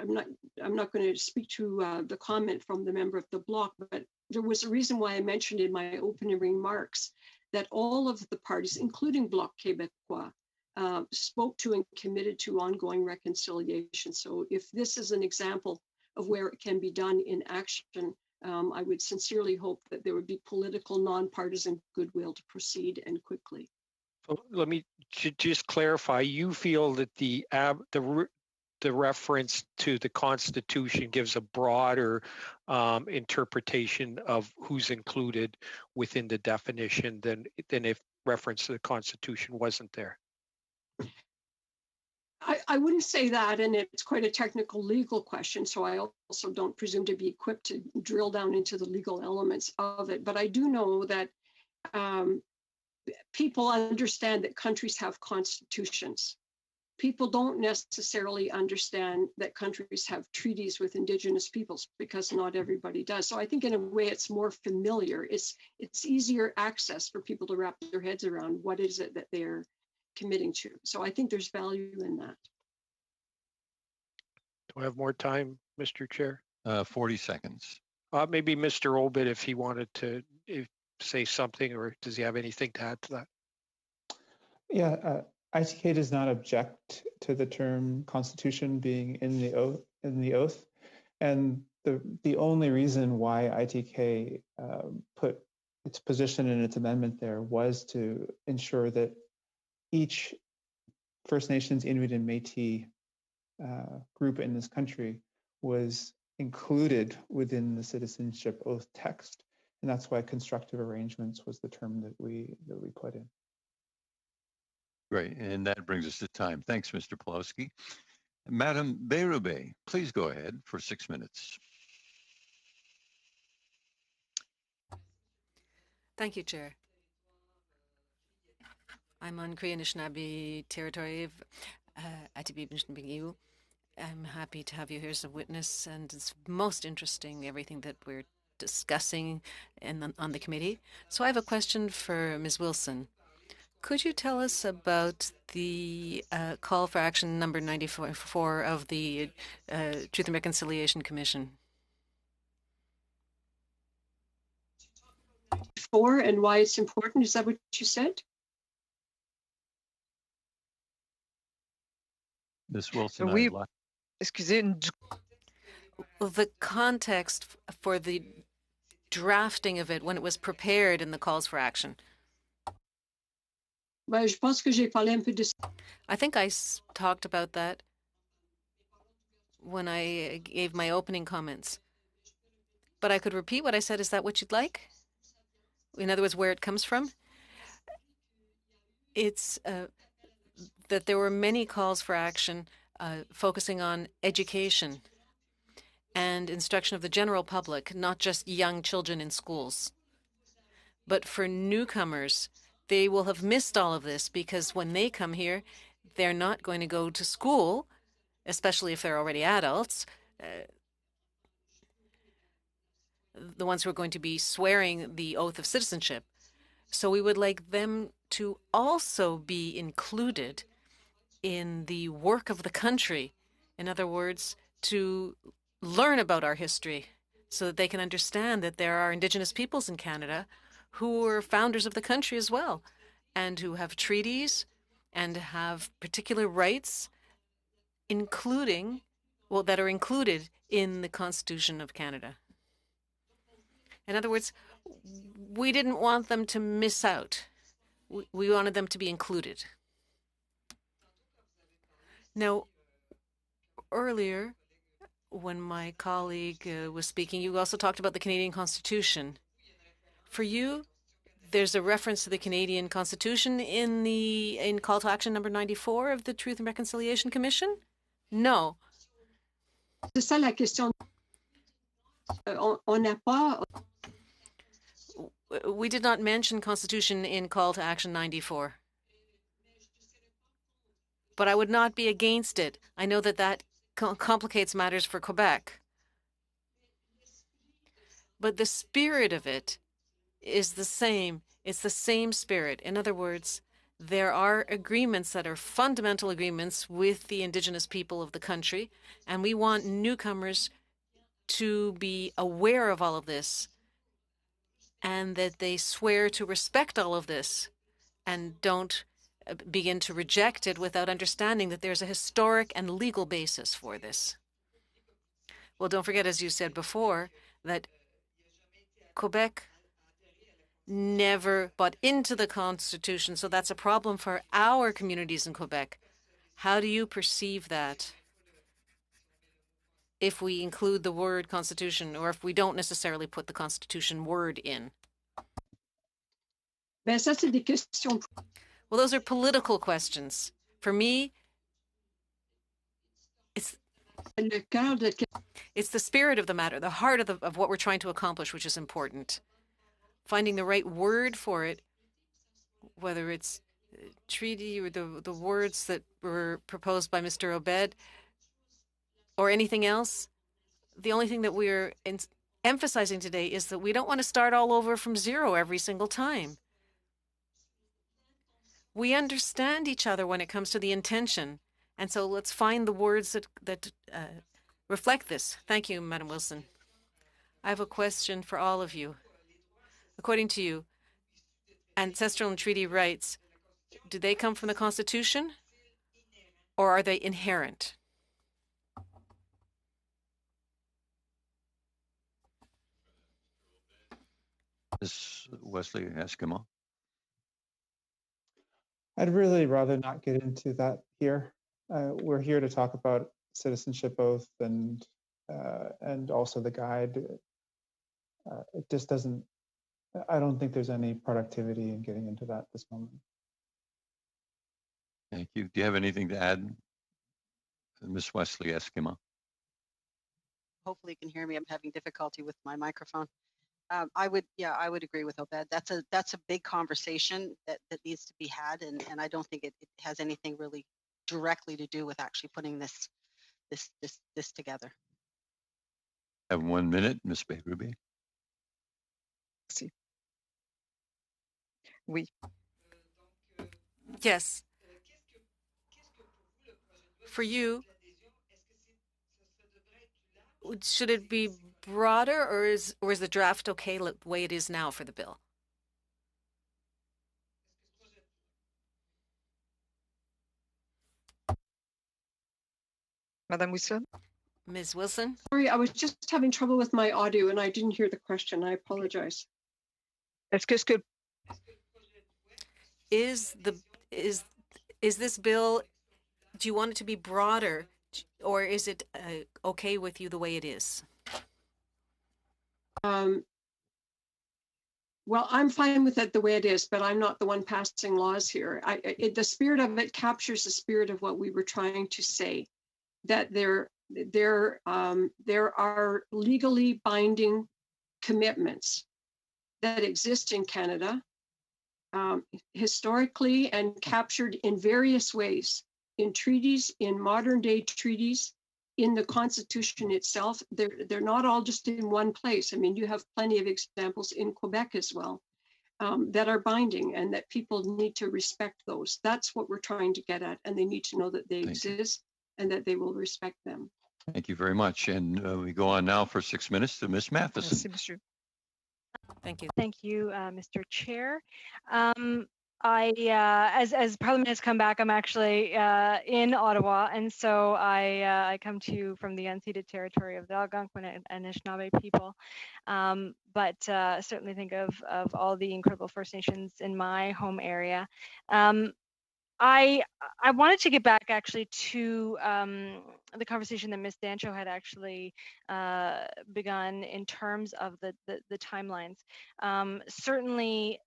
not going to speak to the comment from the member of the Bloc, but there was a reason why I mentioned in my opening remarks that all of the parties, including Bloc Québécois, spoke to and committed to ongoing reconciliation. So if this is an example of where it can be done in action, I would sincerely hope that there would be political, nonpartisan goodwill to proceed and quickly. So let me just clarify. You feel that the reference to the Constitution gives a broader interpretation of who's included within the definition than if reference to the Constitution wasn't there? I wouldn't say that, and it's quite a technical legal question, so I also don't presume to be equipped to drill down into the legal elements of it. But I do know that people understand that countries have constitutions. People don't necessarily understand that countries have treaties with Indigenous peoples, because not everybody does. So I think in a way it's more familiar. It's easier access for people to wrap their heads around what is it that they're committing to. So I think there's value in that. Do I have more time, Mr. Chair? 40 seconds. Maybe Mr. Obid, if he wanted to say something, or does he have anything to add to that? Yeah, ITK does not object to the term Constitution being in the oath, and the only reason why ITK put its position in its amendment there was to ensure that each First Nations, Inuit, and Métis group in this country was included within the citizenship oath text, and that's why constructive arrangements was the term that we put in. Great, and that brings us to time. Thanks, Mr. Pawlowski. Madam Bérubé, please go ahead for 6 minutes. Thank you, Chair. I'm on Cree Anishinaabe territory of Atibihibinshpigiu. I'm happy to have you here as a witness, and it's most interesting, everything that we're discussing on the committee. So I have a question for Ms. Wilson. Could you tell us about the call for action number 94 of the Truth and Reconciliation Commission? And why it's important, is that what you said? Ms. Wilson, the context for the drafting of it when it was prepared in the calls for action. I think I talked about that when I gave my opening comments. But I could repeat what I said. Is that what you'd like? In other words, where it comes from? It's that there were many calls for action focusing on education and instruction of the general public, not just young children in schools. But for newcomers, they will have missed all of this, because when they come here, they're not going to go to school, especially if they're already adults, the ones who are going to be swearing the oath of citizenship. So we would like them to also be included in the work of the country. In other words, to learn about our history so that they can understand that there are Indigenous peoples in Canada who were founders of the country as well, and who have treaties and have particular rights, including, well, that are included in the Constitution of Canada. In other words, we didn't want them to miss out. We wanted them to be included. Now, earlier, when my colleague was speaking, you also talked about the Canadian Constitution. For you, there's a reference to the Canadian Constitution in call to action number 94 of the Truth and Reconciliation Commission? No. C'est ça la question. On n'a pas. We did not mention Constitution in call to action 94. But I would not be against it. I know that that complicates matters for Quebec. But the spirit of it is the same. It's the same spirit. In other words, there are agreements that are fundamental agreements with the Indigenous people of the country, and we want newcomers to be aware of all of this and that they swear to respect all of this and don't begin to reject it without understanding that there's a historic and legal basis for this. Well, don't forget, as you said before, that Quebec never bought into the Constitution, so that's a problem for our communities in Quebec. How do you perceive that if we include the word Constitution, or if we don't necessarily put the Constitution word in? Ben, ça, c'est des questions. Well, those are political questions. For me, it's the spirit of the matter, the heart of what we're trying to accomplish, which is important. Finding the right word for it, whether it's treaty or the words that were proposed by Mr. Obed or anything else, the only thing that we're emphasizing today is that we don't want to start all over from zero every single time. We understand each other when it comes to the intention, and so let's find the words that reflect this. Thank you, Madam Wilson. I have a question for all of you. According to you, ancestral and treaty rights, do they come from the Constitution or are they inherent? Ms. Wesley Eskimo. I'd really rather not get into that here. We're here to talk about citizenship oath and also the guide. It just doesn't. I don't think there's any productivity in getting into that this moment. Thank you. Do you have anything to add, Ms. Wesley Eskimo? Hopefully you can hear me. I'm having difficulty with my microphone. I would agree with Obed. That's a big conversation that needs to be had, and I don't think it has anything really directly to do with actually putting this together. Have 1 minute, Ms. Bayruby. Oui. Yes. For you, should it be broader, or is the draft okay the way it is now for the bill? Madame Wilson? Ms. Wilson? Sorry, I was just having trouble with my audio and I didn't hear the question. I apologize. Is this bill, do you want it to be broader, or is it okay with you the way it is? Well, I'm fine with it the way it is, but I'm not the one passing laws here. The spirit of it captures the spirit of what we were trying to say, that there are legally binding commitments that exist in Canada, historically and captured in various ways, in treaties, in modern day treaties, in the Constitution itself. They're not all just in one place. I mean, you have plenty of examples in Quebec as well that are binding, and that people need to respect those. That's what we're trying to get at, and they need to know that they exist and that they will respect them. Thank you very much. And we go on now for 6 minutes to Ms. Matheson. Thank you. Thank you, Mr. Chair. As Parliament has come back, I'm actually in Ottawa, and so I come to you from the unceded territory of the Algonquin and Anishinaabe people. But certainly think of all the incredible First Nations in my home area. I wanted to get back actually to the conversation that Ms. Dancho had actually begun in terms of the timelines. Certainly,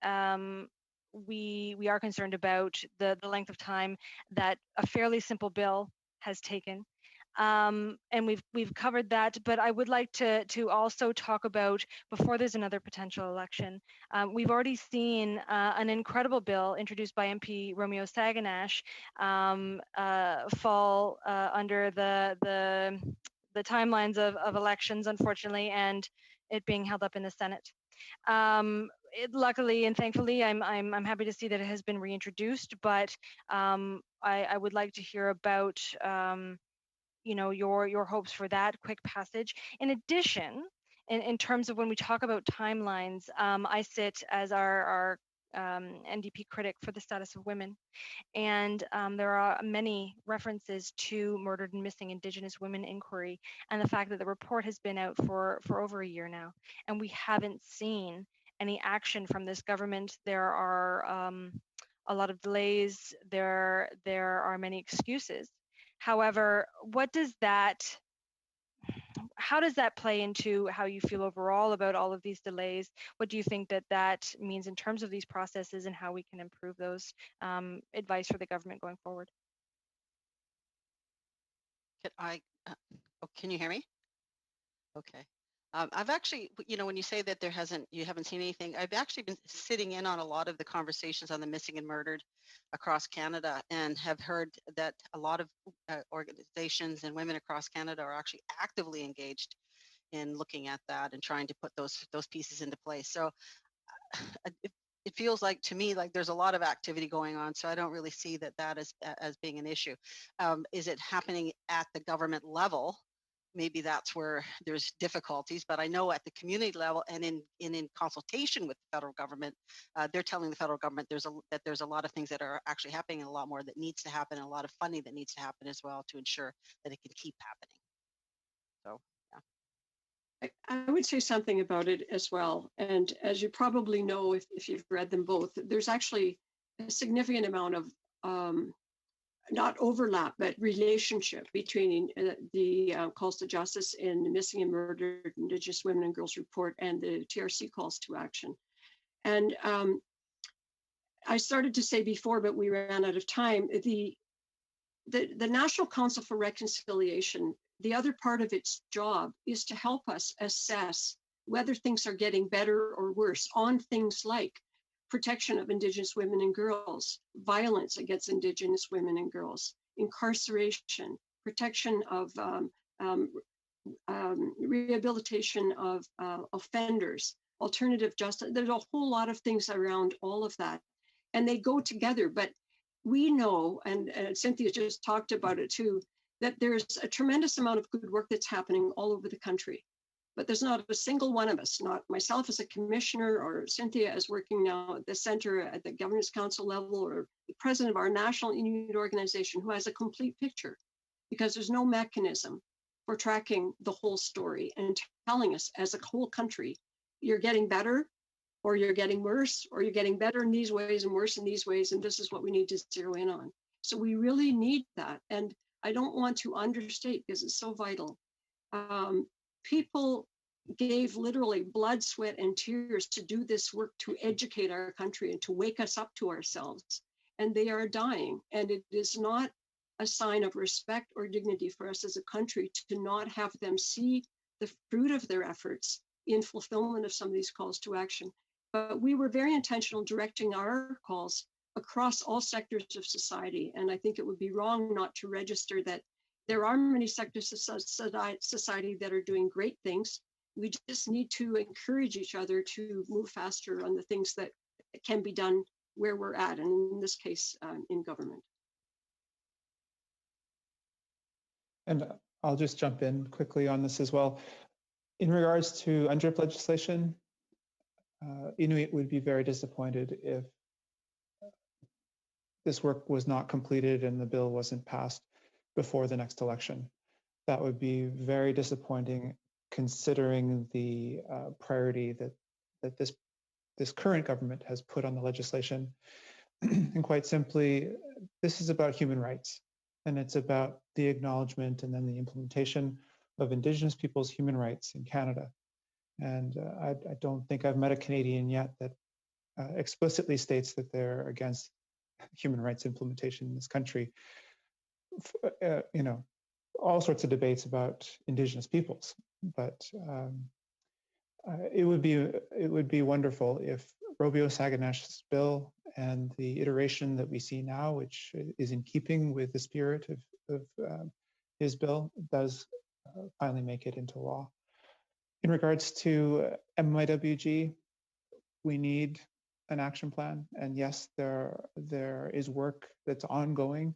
we are concerned about the length of time that a fairly simple bill has taken. And we've covered that, but I would like to also talk about, before there's another potential election, we've already seen an incredible bill introduced by MP Romeo Saganash fall under the timelines of elections, unfortunately, and it being held up in the Senate. Luckily and thankfully, I'm happy to see that it has been reintroduced, but I would like to hear about your hopes for that quick passage. In addition, in terms of when we talk about timelines, I sit as our NDP critic for the status of women, and there are many references to murdered and missing Indigenous women inquiry, and the fact that the report has been out for over a year now, and we haven't seen any action from this government. There are a lot of delays. There are many excuses. However, how does that play into how you feel overall about all of these delays? What do you think that means in terms of these processes and how we can improve those? Advice for the government going forward? Can you hear me? Okay. I've actually, when you say that you haven't seen anything, I've actually been sitting in on a lot of the conversations on the missing and murdered across Canada, and have heard that a lot of organizations and women across Canada are actually actively engaged in looking at that and trying to put those pieces into place. So it feels like to me like there's a lot of activity going on. So I don't really see that as being an issue. Is it happening at the government level? Maybe that's where there's difficulties, but I know at the community level and in consultation with the federal government, they're telling the federal government that there's a lot of things that are actually happening and a lot more that needs to happen, and a lot of funding that needs to happen as well to ensure that it can keep happening. So, yeah. I would say something about it as well. And as you probably know, if you've read them both, there's actually a significant amount of not overlap, but relationship between the calls to justice in the Missing and Murdered Indigenous Women and Girls report and the TRC calls to action. And I started to say before, but we ran out of time, the National Council for Reconciliation, the other part of its job is to help us assess whether things are getting better or worse on things like protection of Indigenous women and girls, violence against Indigenous women and girls, incarceration, protection of rehabilitation of offenders, alternative justice. There's a whole lot of things around all of that, and they go together. But we know, and Cynthia just talked about it too, that there's a tremendous amount of good work that's happening all over the country. But there's not a single one of us, not myself as a commissioner or Cynthia as working now at the center at the Governance Council level, or the president of our national Inuit organization, who has a complete picture, because there's no mechanism for tracking the whole story and telling us as a whole country, you're getting better or you're getting worse, or you're getting better in these ways and worse in these ways, and this is what we need to zero in on. So we really need that. And I don't want to understate, because it's so vital. People gave literally blood, sweat, and tears to do this work, to educate our country and to wake us up to ourselves. And they are dying. And it is not a sign of respect or dignity for us as a country to not have them see the fruit of their efforts in fulfillment of some of these calls to action. But we were very intentional directing our calls across all sectors of society. And I think it would be wrong not to register that there are many sectors of society that are doing great things. We just need to encourage each other to move faster on the things that can be done where we're at, and in this case, in government. And I'll just jump in quickly on this as well. In regards to UNDRIP legislation, Inuit would be very disappointed if this work was not completed and the bill wasn't passed before the next election. That would be very disappointing, considering the priority that this current government has put on the legislation. And quite simply, this is about human rights, and it's about the acknowledgement and then the implementation of Indigenous peoples' human rights in Canada. And I don't think I've met a Canadian yet that explicitly states that they're against human rights implementation in this country. You know, all sorts of debates about Indigenous peoples, but it would be wonderful if Robio Saganash's bill and the iteration that we see now, which is in keeping with the spirit of his bill, does finally make it into law. In regards to MMIWG, we need an action plan, and yes, there is work that's ongoing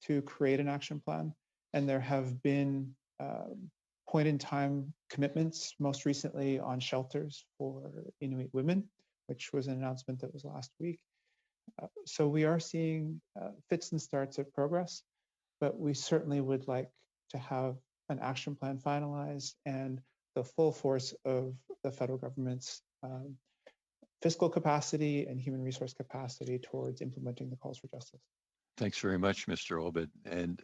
to create an action plan, and there have been point-in-time commitments, most recently on shelters for Inuit women, which was an announcement that was last week. So we are seeing fits and starts of progress, but we certainly would like to have an action plan finalized and the full force of the federal government's fiscal capacity and human resource capacity towards implementing the calls for justice. Thanks very much, Mr. Obid. And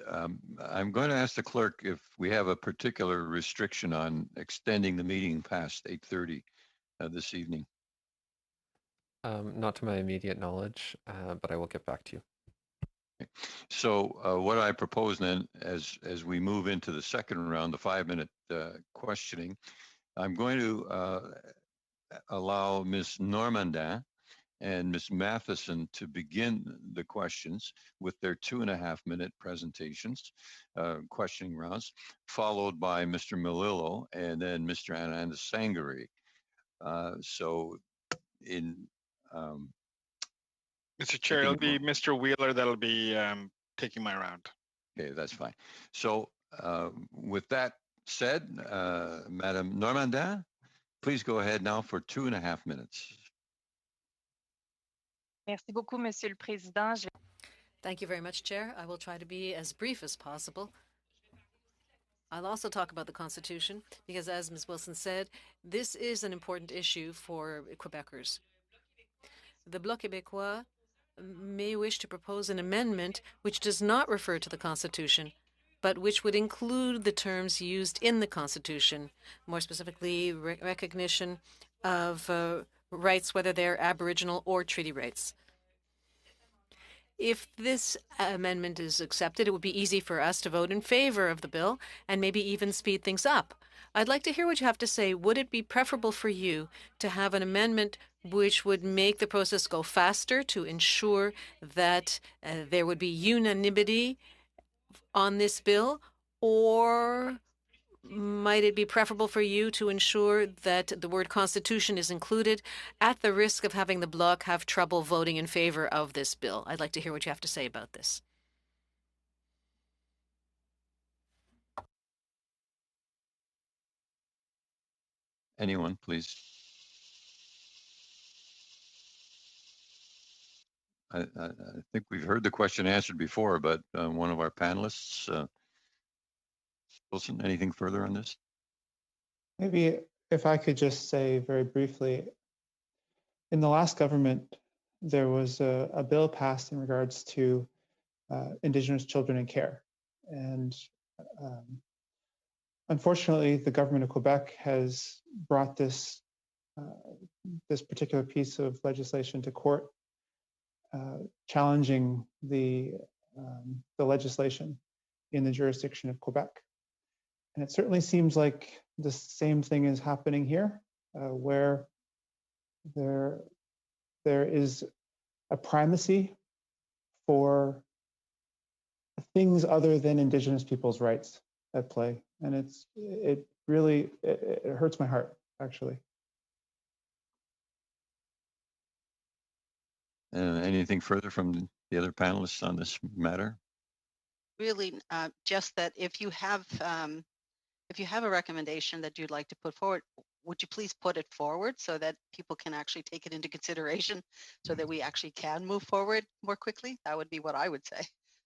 I'm going to ask the clerk if we have a particular restriction on extending the meeting past 8:30 this evening. Not to my immediate knowledge, but I will get back to you. Okay. So what I propose then, as we move into the second round, the 5-minute questioning, I'm going to allow Ms. Normandin and Ms. Matheson to begin the questions with their 2.5-minute presentations, questioning rounds, followed by Mr. Melillo and then Mr. Anandasangari. So in Mr. Chair, it'll be Mr. Wheeler that'll be taking my round. Okay, that's fine. So with that said, Madam Normandin, please go ahead now for 2.5 minutes. Merci beaucoup, Monsieur le Président. Thank you very much, Chair. I will try to be as brief as possible. I'll also talk about the Constitution because, as Ms. Wilson said, this is an important issue for Quebecers. The Bloc Québécois may wish to propose an amendment which does not refer to the Constitution, but which would include the terms used in the Constitution, more specifically recognition of rights, whether they're Aboriginal or treaty rights. If this amendment is accepted, it would be easy for us to vote in favor of the bill and maybe even speed things up. I'd like to hear what you have to say. Would it be preferable for you to have an amendment which would make the process go faster to ensure that there would be unanimity on this bill, or might it be preferable for you to ensure that the word Constitution is included at the risk of having the Bloc have trouble voting in favor of this bill? I'd like to hear what you have to say about this. Anyone, please. I think we've heard the question answered before, but one of our panelists, Wilson, anything further on this? Maybe if I could just say very briefly, in the last government, there was a bill passed in regards to Indigenous children in care. And unfortunately, the government of Quebec has brought this particular piece of legislation to court, challenging the legislation in the jurisdiction of Quebec. And it certainly seems like the same thing is happening here, where there is a primacy for things other than Indigenous people's rights at play. And it really hurts my heart, actually. Anything further from the other panelists on this matter? Really, just that if you have a recommendation that you'd like to put forward, would you please put it forward so that people can actually take it into consideration so that we actually can move forward more quickly? That would be what I would say.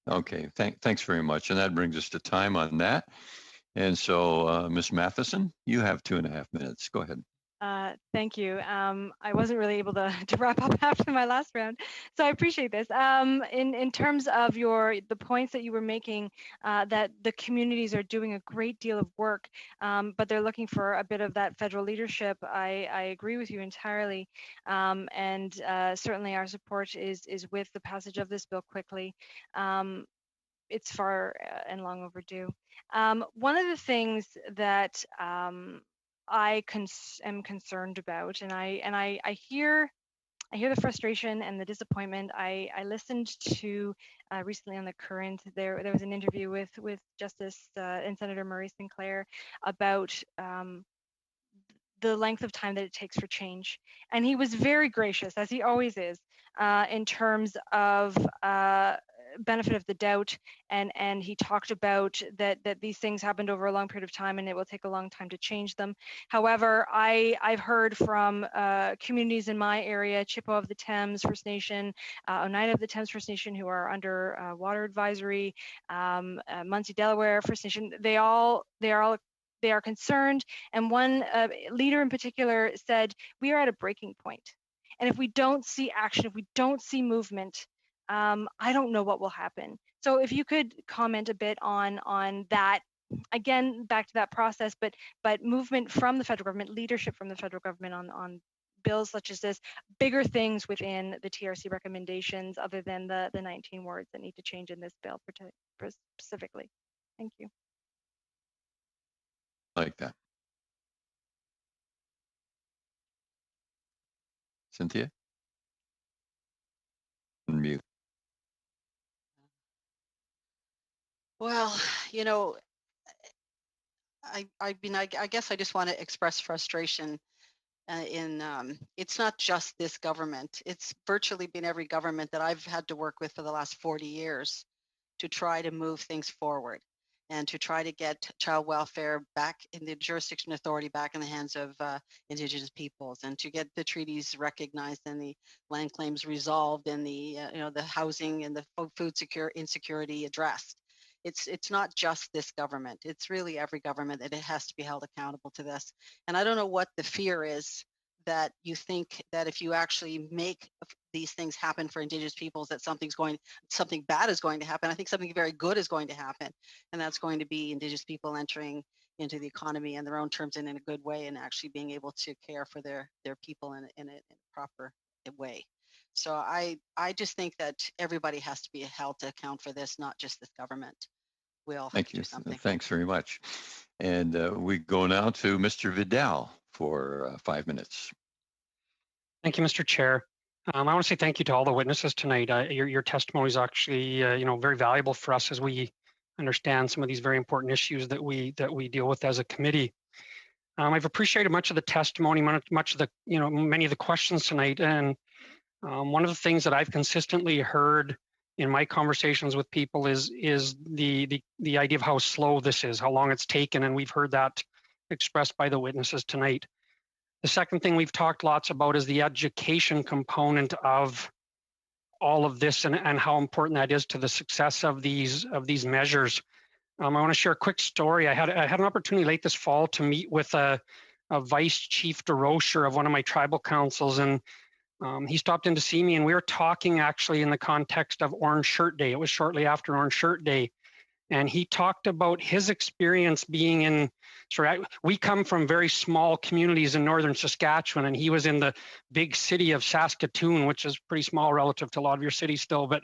Okay, thanks very much. And that brings us to time on that. And so, Ms. Matheson, you have 2.5 minutes. Go ahead. Thank you. I wasn't really able to wrap up after my last round, so I appreciate this. In terms of the points that you were making, that the communities are doing a great deal of work, but they're looking for a bit of that federal leadership. I agree with you entirely, and certainly our support is with the passage of this bill quickly. It's far and long overdue. One of the things that I am concerned about, and I hear the frustration and the disappointment. I listened to recently on The Current. There was an interview with Justice and Senator Murray Sinclair about the length of time that it takes for change, and he was very gracious, as he always is, in terms of benefit of the doubt, and he talked about that these things happened over a long period of time and it will take a long time to change them. However, I've heard from communities in my area, Chippewa of the Thames First Nation, Oneida of the Thames First Nation, who are under water advisory, Munsee Delaware First Nation. They are concerned, and one leader in particular said, we are at a breaking point, and if we don't see action, if we don't see movement, I don't know what will happen. So if you could comment a bit on that, again, back to that process, but movement from the federal government, leadership from the federal government on bills such as this, bigger things within the TRC recommendations other than the 19 words that need to change in this bill specifically. Thank you. Like that. Cynthia? Mute. Well, I guess I just want to express frustration it's not just this government. It's virtually been every government that I've had to work with for the last 40 years to try to move things forward and to try to get child welfare back in the jurisdiction authority, back in the hands of Indigenous peoples, and to get the treaties recognized and the land claims resolved and the the housing and the food insecurity addressed. It's not just this government. It's really every government that it has to be held accountable to this. And I don't know what the fear is that you think that if you actually make these things happen for Indigenous peoples, that something bad is going to happen. I think something very good is going to happen, and that's going to be Indigenous people entering into the economy in their own terms and in a good way, and actually being able to care for their people in a proper way. So I just think that everybody has to be held to account for this, not just this government. We all have to do something. Thanks very much. And we go now to Mr. Vidal for 5 minutes. Thank you, Mr. Chair. I want to say thank you to all the witnesses tonight. Your testimony is actually, very valuable for us as we understand some of these very important issues that we deal with as a committee. I've appreciated much of the testimony, much of the, many of the questions tonight, and one of the things that I've consistently heard in my conversations with people is the idea of how slow this is, how long it's taken, and we've heard that expressed by the witnesses tonight. The second thing we've talked lots about is the education component of all of this and how important that is to the success of these measures. I want to share a quick story. I had an opportunity late this fall to meet with a Vice Chief DeRocher of one of my tribal councils, and he stopped in to see me, and we were talking actually in the context of Orange Shirt Day. It was shortly after Orange Shirt Day. And he talked about his experience being in, we come from very small communities in northern Saskatchewan, and he was in the big city of Saskatoon, which is pretty small relative to a lot of your cities still. But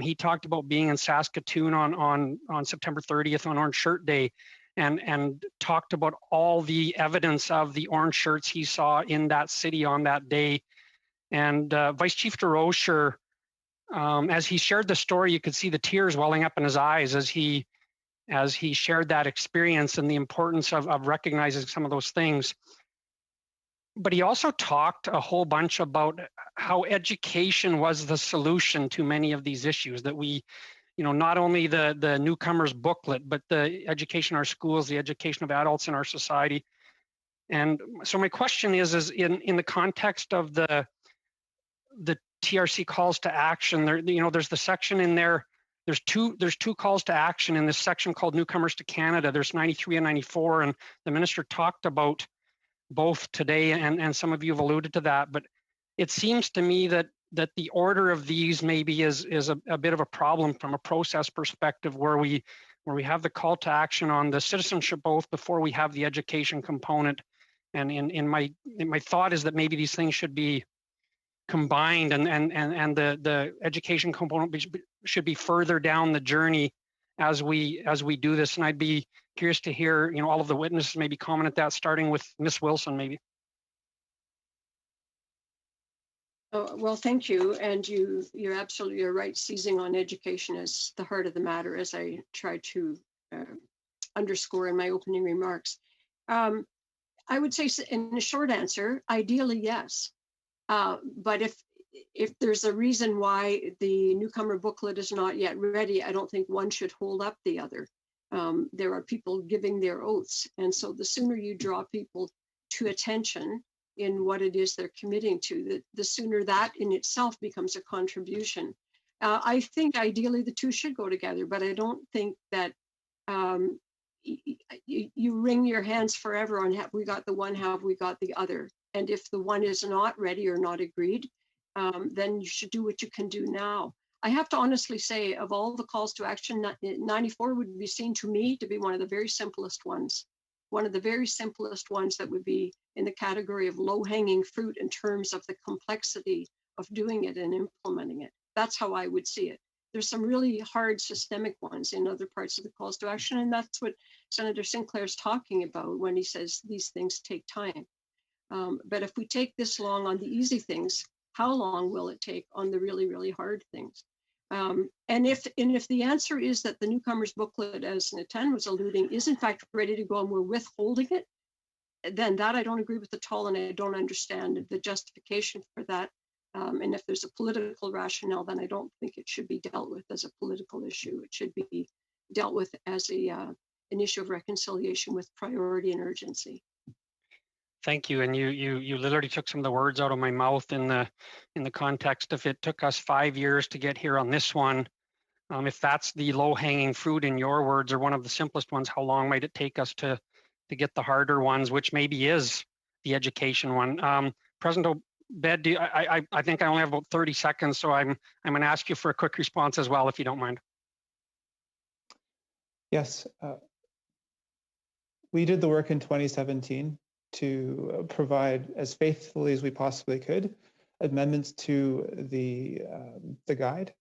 he talked about being in Saskatoon on September 30th on Orange Shirt Day, and talked about all the evidence of the orange shirts he saw in that city on that day. And Vice Chief DeRocher, as he shared the story, you could see the tears welling up in his eyes as he shared that experience and the importance of recognizing some of those things. But he also talked a whole bunch about how education was the solution to many of these issues, that we, not only the newcomers booklet, but the education in our schools, the education of adults in our society. And so my question is in the context of the TRC calls to action, there's the section in there. There's two calls to action in this section called Newcomers to Canada. There's 93 and 94, and the minister talked about both today, and some of you have alluded to that, but it seems to me that the order of these maybe is a bit of a problem from a process perspective, where we have the call to action on the citizenship oath before we have the education component. And in my thought is that maybe these things should be combined, and the education component should be further down the journey as we do this. And I'd be curious to hear, all of the witnesses maybe comment at that, starting with Ms. Wilson, maybe. Well, thank you. And you're absolutely right. Seizing on education is the heart of the matter, as I tried to underscore in my opening remarks. I would say, in a short answer, ideally, yes. But if there's a reason why the newcomer booklet is not yet ready, I don't think one should hold up the other. There are people giving their oaths. And so the sooner you draw people to attention in what it is they're committing to, the sooner that in itself becomes a contribution. I think ideally the two should go together, but I don't think that you wring your hands forever on have we got the one, have we got the other. And if the one is not ready or not agreed, then you should do what you can do now. I have to honestly say, of all the calls to action, 94 would be seen to me to be one of the very simplest ones. One of the very simplest ones that would be in the category of low-hanging fruit in terms of the complexity of doing it and implementing it. That's how I would see it. There's some really hard systemic ones in other parts of the calls to action, and that's what Senator Sinclair's talking about when he says these things take time. But if we take this long on the easy things, how long will it take on the really, really hard things? And if the answer is that the newcomers booklet, as Natan was alluding, is in fact ready to go and we're withholding it, then that I don't agree with at all, and I don't understand the justification for that. And if there's a political rationale, then I don't think it should be dealt with as a political issue. It should be dealt with as an issue of reconciliation with priority and urgency. Thank you. And you literally took some of the words out of my mouth in the context of it took us 5 years to get here on this one. If that's the low-hanging fruit in your words, or one of the simplest ones, how long might it take us to get the harder ones, which maybe is the education one? President Obed, I think I only have about 30 seconds, so I'm going to ask you for a quick response as well, if you don't mind. Yes, we did the work in 2017 to provide, as faithfully as we possibly could, amendments to the guide,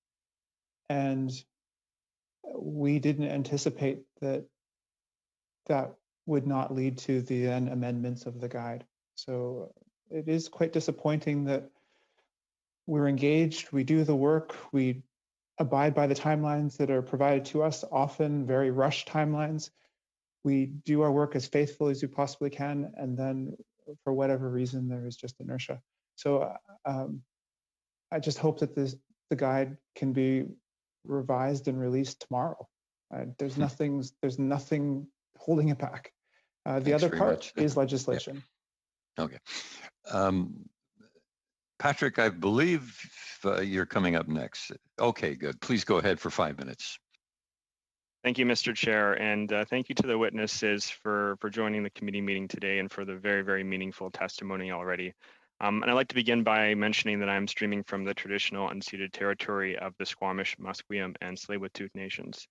and we didn't anticipate that would not lead to the then amendments of the guide. So it is quite disappointing that we're engaged, we do the work, we abide by the timelines that are provided to us, often very rushed timelines. We do our work as faithfully as we possibly can, and then for whatever reason, there is just inertia. So I just hope that the guide can be revised and released tomorrow. There's nothing holding it back. The other part is legislation. Yeah. Okay. Patrick, I believe you're coming up next. Okay, good. Please go ahead for 5 minutes. Thank you, Mr. Chair, and thank you to the witnesses for joining the committee meeting today and for the very, very meaningful testimony already. And I'd like to begin by mentioning that I'm streaming from the traditional unceded territory of the Squamish, Musqueam, and Tsleil-Waututh nations.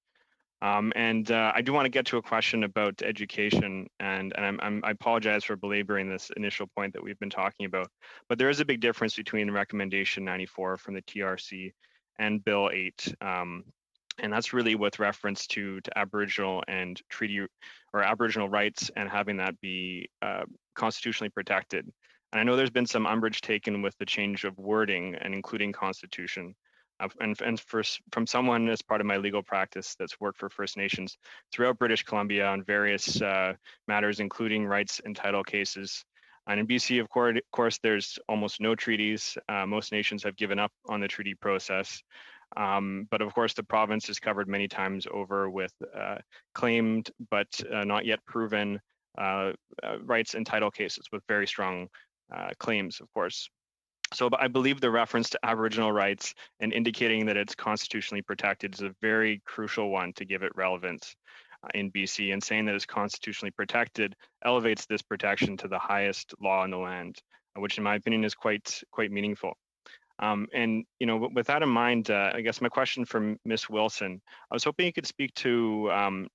I do want to get to a question about education, and I apologize for belaboring this initial point that we've been talking about, but there is a big difference between Recommendation 94 from the TRC and Bill 8. And that's really with reference to Aboriginal and treaty or Aboriginal rights and having that be constitutionally protected. And I know there's been some umbrage taken with the change of wording and including constitution. From someone as part of my legal practice that's worked for First Nations throughout British Columbia on various matters, including rights and title cases. And in BC, of course, there's almost no treaties. Most nations have given up on the treaty process. But of course, the province is covered many times over with claimed but not yet proven rights and title cases with very strong claims, of course. So I believe the reference to Aboriginal rights and indicating that it's constitutionally protected is a very crucial one to give it relevance. in BC, and saying that it's constitutionally protected elevates this protection to the highest law in the land, which in my opinion is quite meaningful. And with that in mind, I guess my question for Ms. Wilson, I was hoping you could speak to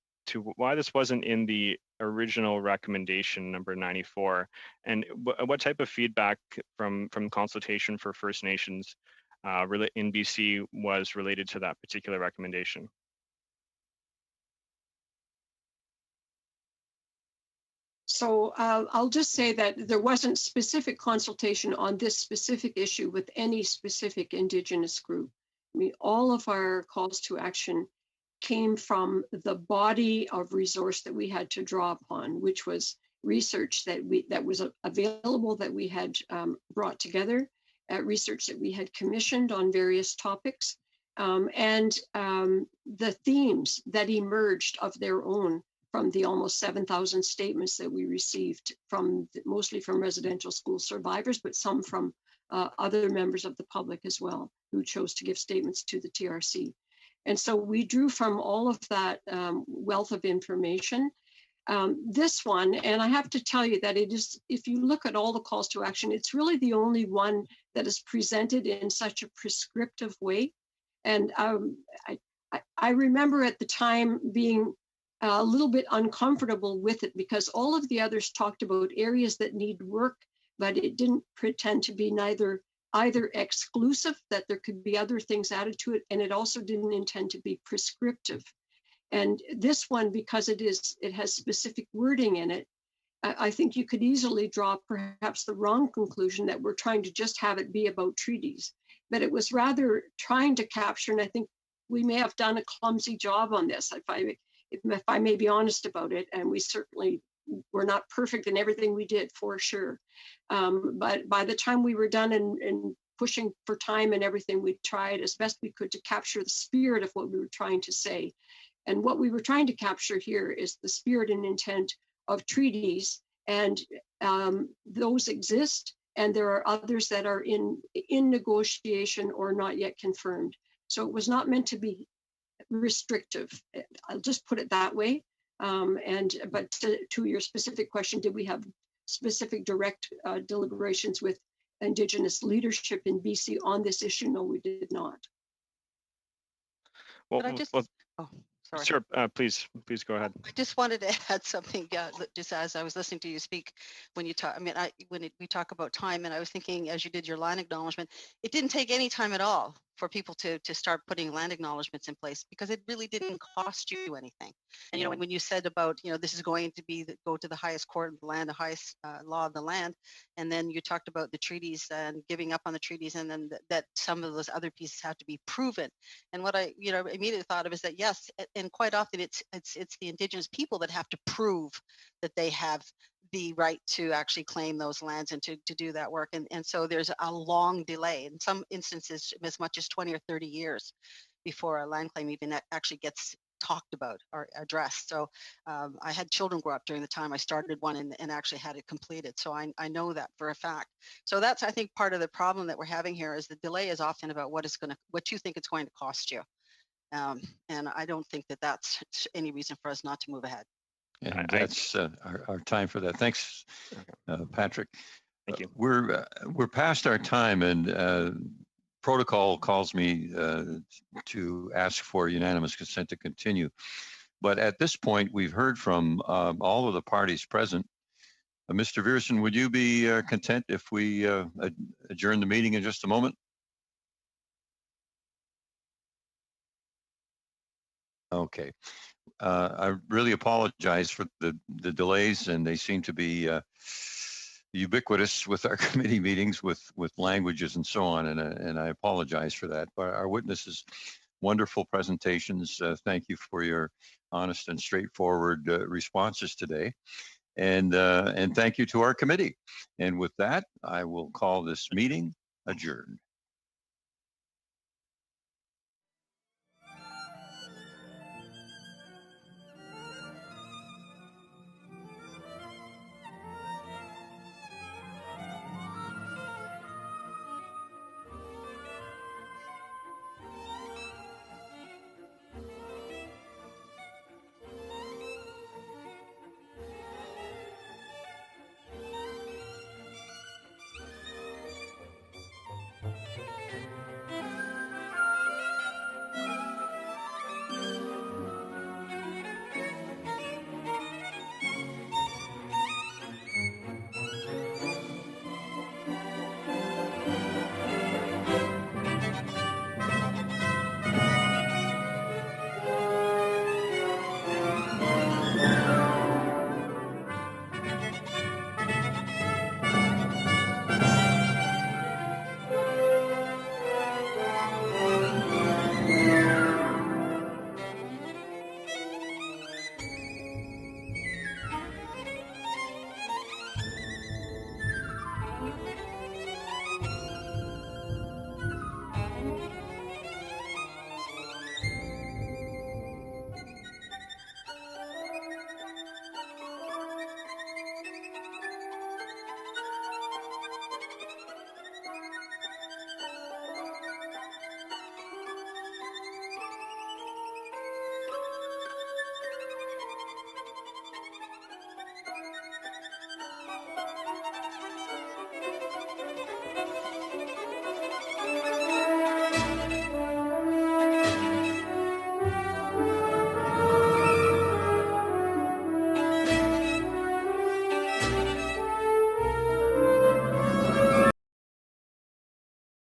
why this wasn't in the original recommendation number 94, and what type of feedback from consultation for First Nations in BC was related to that particular recommendation. So I'll just say that there wasn't specific consultation on this specific issue with any specific Indigenous group. I mean, all of our calls to action came from the body of resource that we had to draw upon, which was research that was available, that we had brought together, research that we had commissioned on various topics, and the themes that emerged of their own from the almost 7,000 statements that we received, mostly from residential school survivors, but some from other members of the public as well, who chose to give statements to the TRC. And so we drew from all of that wealth of information. This one, and I have to tell you that it is, if you look at all the calls to action, it's really the only one that is presented in such a prescriptive way. And I remember at the time being a little bit uncomfortable with it, because all of the others talked about areas that need work, but it didn't pretend to be either exclusive, that there could be other things added to it, and it also didn't intend to be prescriptive. And this one, because it has specific wording in it, I think you could easily draw perhaps the wrong conclusion that we're trying to just have it be about treaties. But it was rather trying to capture, and I think we may have done a clumsy job on this, if I may be honest about it, and we certainly were not perfect in everything we did, for sure. But by the time we were done and pushing for time and everything, we tried as best we could to capture the spirit of what we were trying to say. And what we were trying to capture here is the spirit and intent of treaties, and those exist, and there are others that are in negotiation or not yet confirmed. So it was not meant to be restrictive. I'll just put it that way. But to your specific question, did we have specific direct deliberations with Indigenous leadership in BC on this issue? No, we did not. Well, sorry. Sure, please go ahead. I just wanted to add something, just as I was listening to you speak, when you talk, we talk about time, and I was thinking, as you did your land acknowledgement, it didn't take any time at all for people to start putting land acknowledgements in place, because it really didn't cost you anything. And when you said about this is going to go to the highest court of the land, the highest law of the land, and then you talked about the treaties and giving up on the treaties, and then that some of those other pieces have to be proven. And what I immediately thought of is that yes, and quite often it's the Indigenous people that have to prove that they have the right to actually claim those lands and to do that work. And so there's a long delay, in some instances as much as 20 or 30 years before a land claim even actually gets talked about or addressed. So I had children grow up during the time I started one and actually had it completed. So I know that for a fact. So that's, I think, part of the problem that we're having here is the delay is often about what you think it's going to cost you. And I don't think that that's any reason for us not to move ahead. And that's our time for that. Thanks, Patrick. Thank you. We're past our time, and protocol calls me to ask for unanimous consent to continue. But at this point, we've heard from all of the parties present. Mr. Viersen, would you be content if we adjourn the meeting in just a moment? Okay. I really apologize for the delays, and they seem to be ubiquitous with our committee meetings with languages and so on, and I apologize for that. But our witnesses, wonderful presentations. Thank you for your honest and straightforward responses today, and thank you to our committee. And with that, I will call this meeting adjourned.